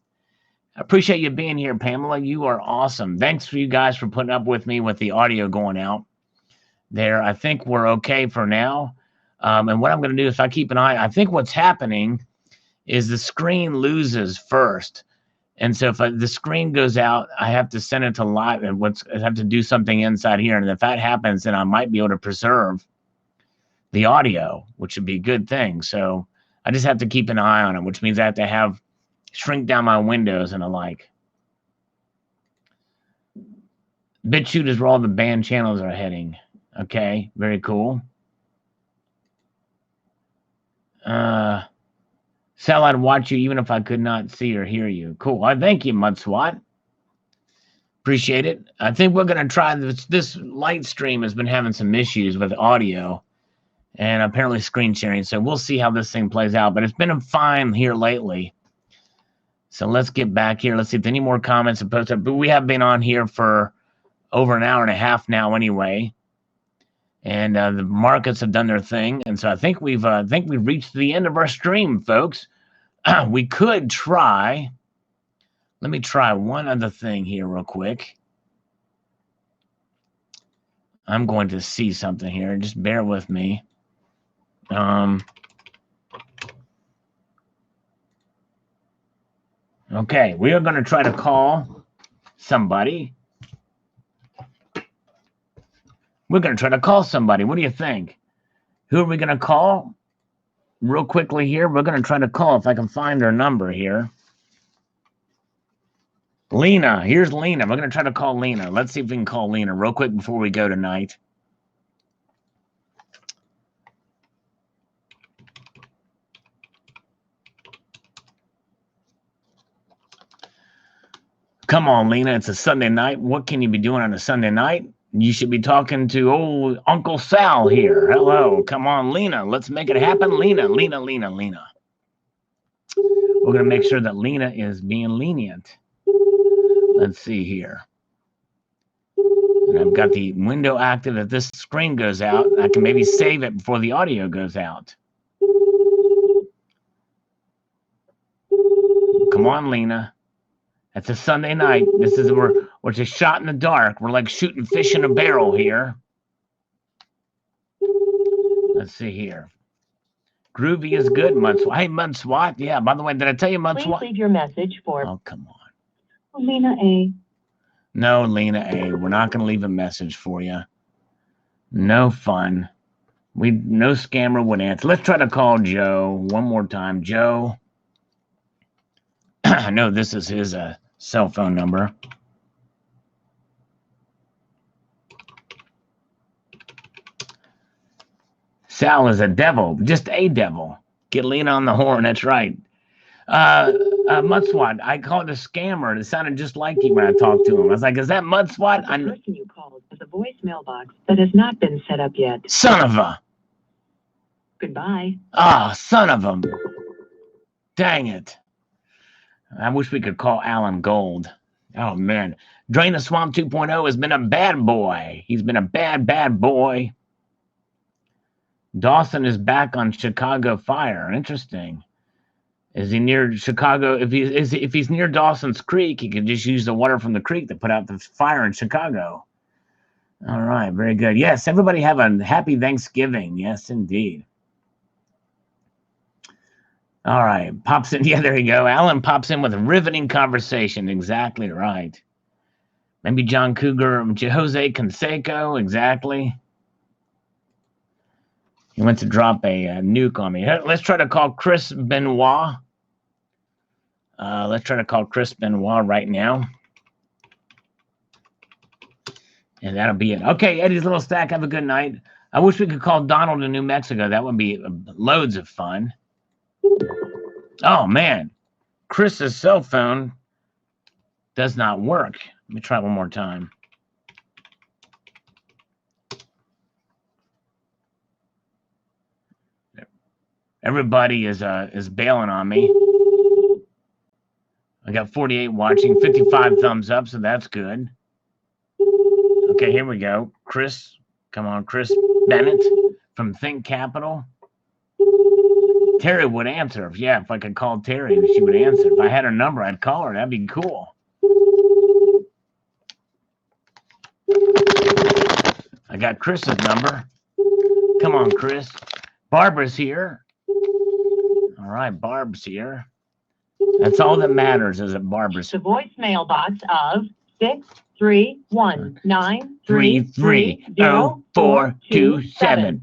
I appreciate you being here, Pamela. You are awesome. Thanks for you guys for putting up with me with the audio going out there. I think we're okay for now. And what I'm going to do is, if I keep an eye, I think what's happening is the screen loses first. And so if the screen goes out, I have to send it to live, and I have to do something inside here. And if that happens, then I might be able to preserve the audio, which would be a good thing. So I just have to keep an eye on it, which means I have to shrink down my windows and the like. BitChute is where all the banned channels are heading. Okay, very cool. Sal, I'd watch you even if I could not see or hear you. Cool. Thank you, Mudswat. Appreciate it. I think we're going to try this light stream has been having some issues with audio and apparently screen sharing. So we'll see how this thing plays out. But it's been fine here lately. So let's get back here. Let's see if any more comments are posted. But we have been on here for over an hour and a half now anyway. And the markets have done their thing. And so I think we've reached the end of our stream, folks. We could try. Let me try one other thing here real quick. I'm going to see something here. Just bear with me. Okay, we are going to try to call somebody. We're going to try to call somebody. What do you think? Who are we going to call? Real quickly here, we're going to try to call if I can find her number here. Lena. Here's Lena. We're going to try to call Lena. Let's see if we can call Lena real quick before we go tonight. Come on, Lena. It's a Sunday night. What can you be doing on a Sunday night? You should be talking to old Uncle Sal here. Hello. Come on, Lena. Let's make it happen. Lena. We're going to make sure that Lena is being lenient. Let's see here. And I've got the window active. If this screen goes out, I can maybe save it before the audio goes out. Come on, Lena. It's a Sunday night. We're just shot in the dark. We're like shooting fish in a barrel here. Let's see here. Groovy is good, Mudswat. Hey, Mudswat. Yeah, by the way, did I tell you Mudswat? Please leave your message for... Oh, come on. Lena A. No, Lena A. We're not going to leave a message for you. No fun. No scammer would answer. Let's try to call Joe one more time. Joe. I know this is his cell phone number. Sal is a devil, just a devil. Get Lena on the horn. That's right. Mudswat, I called a scammer. It sounded just like you when I talked to him. I was like, is that Mudswat? The person you called has a voicemail box that has not been set up yet. Son of a. Goodbye. Son of a. Dang it. I wish we could call Alan Gold. Oh, man. Drain the Swamp 2.0 has been a bad boy. He's been a bad, bad boy. Dawson is back on Chicago Fire. Interesting. Is he near Chicago? If he's near Dawson's Creek, he can just use the water from the creek to put out the fire in Chicago. All right, very good. Yes, everybody have a happy Thanksgiving. Yes, indeed. All right, pops in. Yeah, there you go. Alan pops in with a riveting conversation. Exactly right. Maybe John Cougar, Jose Canseco. Exactly. He went to drop a nuke on me. Let's try to call Chris Benoit. Let's try to call Chris Benoit right now. And that'll be it. Okay, Eddie's Little Stack, have a good night. I wish we could call Donald in New Mexico. That would be loads of fun. Oh, man. Chris's cell phone does not work. Let me try one more time. Everybody is bailing on me. I got 48 watching, 55 thumbs up, so that's good. Okay, here we go. Chris, come on, Chris Bennett from Think Capital. Terry would answer. Yeah, if I could call Terry, she would answer. If I had her number, I'd call her. That'd be cool. I got Chris's number. Come on, Chris. Barbara's here. All right, Barb's here. That's all that matters is that Barbara's. The voicemail box of 631-933-0427.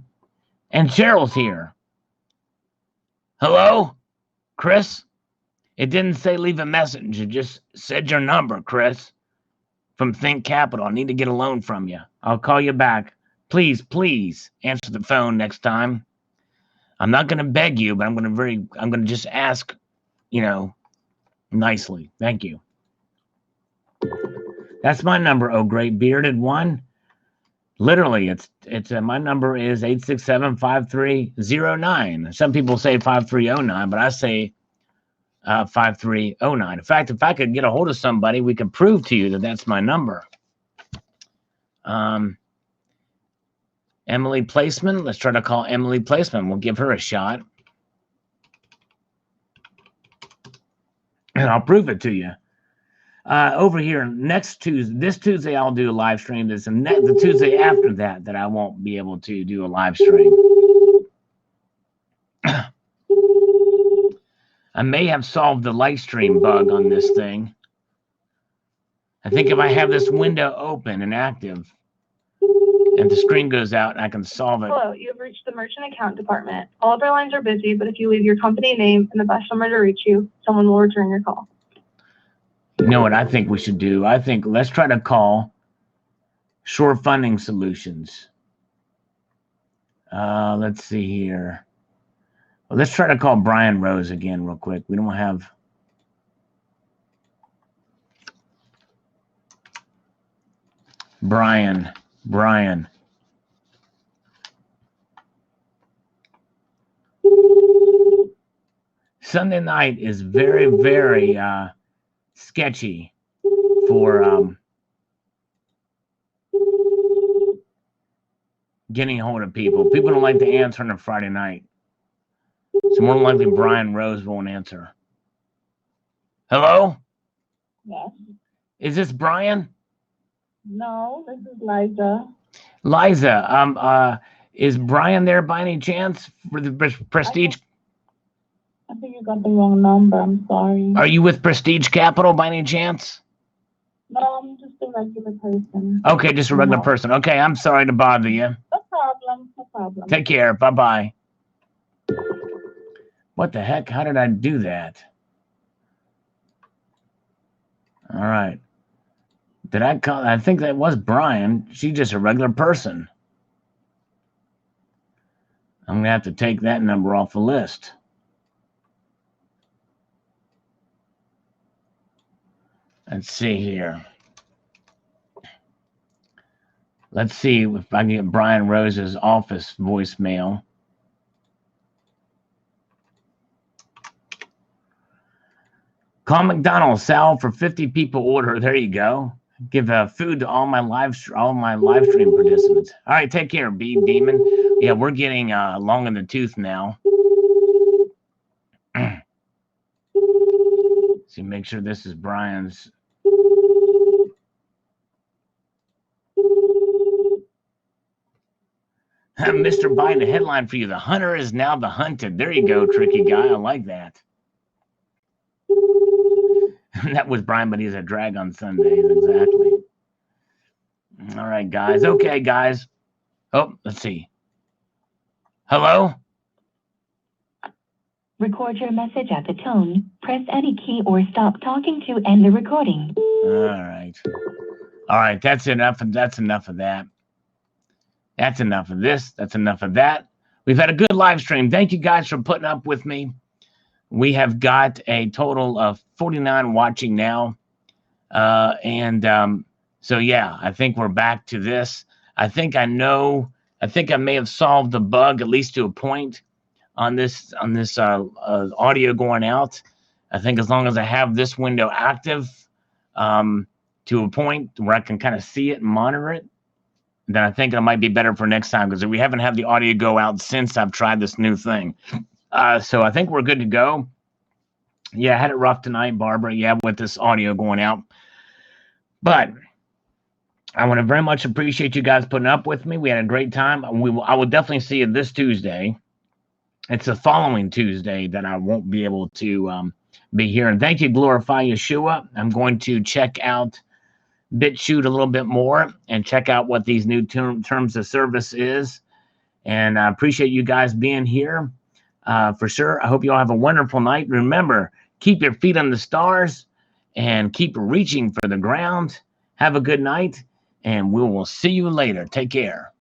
And Cheryl's here. Hello, Chris? It didn't say leave a message. It just said your number, Chris. From Think Capital. I need to get a loan from you. I'll call you back. Please, please answer the phone next time. I'm not going to beg you, but I'm going to just ask, nicely. Thank you. That's my number, oh great bearded one. Literally, it's my number is 867-5309. Some people say 5309, but I say 5309. In fact, if I could get a hold of somebody, we could prove to you that that's my number. Emily Placeman. Let's try to call Emily Placeman. We'll give her a shot. And I'll prove it to you. Over here, this Tuesday, I'll do a live stream. The Tuesday after that I won't be able to do a live stream. I may have solved the light stream bug on this thing. I think if I have this window open and active, and the screen goes out, and I can solve it. Hello, you have reached the merchant account department. All of our lines are busy, but if you leave your company name and the best number to reach you, someone will return your call. You know what I think we should do? I think let's try to call Shore Funding Solutions. Let's see here. Well, let's try to call Brian Rose again real quick. We don't have... Brian. Sunday night is very, very sketchy for getting a hold of people. People don't like to answer on a Friday night. So more than likely Brian Rose won't answer. Hello? Yes. Is this Brian? No, this is Liza. Liza, is Brian there by any chance for the Prestige? I think you got the wrong number. I'm sorry. Are you with Prestige Capital by any chance? No, I'm just a regular person. Okay, just a regular person. Okay, I'm sorry to bother you. No problem. No problem. Take care. Bye-bye. What the heck? How did I do that? All right. Did I call? I think that was Brian. She's just a regular person. I'm going to have to take that number off the list. Let's see here. Let's see if I can get Brian Rose's office voicemail. Call McDonald's, Sal, for 50 people order. There you go. Give food to all my live stream participants. All right, take care, B Demon. Yeah, we're getting long in the tooth now. See, make sure this is Brian's. Mr. Biden, a headline for you. The hunter is now the hunted. There you go, tricky guy. I like that. That was Brian, but he's a drag on Sundays. Exactly. All right, guys. Okay, guys. Oh, let's see. Hello? Record your message at the tone. Press any key or stop talking to end the recording. All right. All right, that's enough. That's enough of that. That's enough of this. That's enough of that. We've had a good live stream. Thank you guys for putting up with me. We have got a total of 49 watching now. So, yeah, I think we're back to this. I think I may have solved the bug, at least to a point, on this audio going out. I think as long as I have this window active to a point where I can kind of see it and monitor it, then I think it might be better for next time, because we haven't had the audio go out since I've tried this new thing. So I think we're good to go. Yeah, I had it rough tonight, Barbara. Yeah, with this audio going out. But I want to very much appreciate you guys putting up with me. We had a great time. I will definitely see you this Tuesday. It's the following Tuesday that I won't be able to be here. And thank you, Glorify Yeshua. I'm going to check out BitChute a little bit more and check out what these new terms of service is. And I appreciate you guys being here for sure. I hope you all have a wonderful night. Remember, keep your feet on the stars and keep reaching for the ground. Have a good night, and we will see you later. Take care.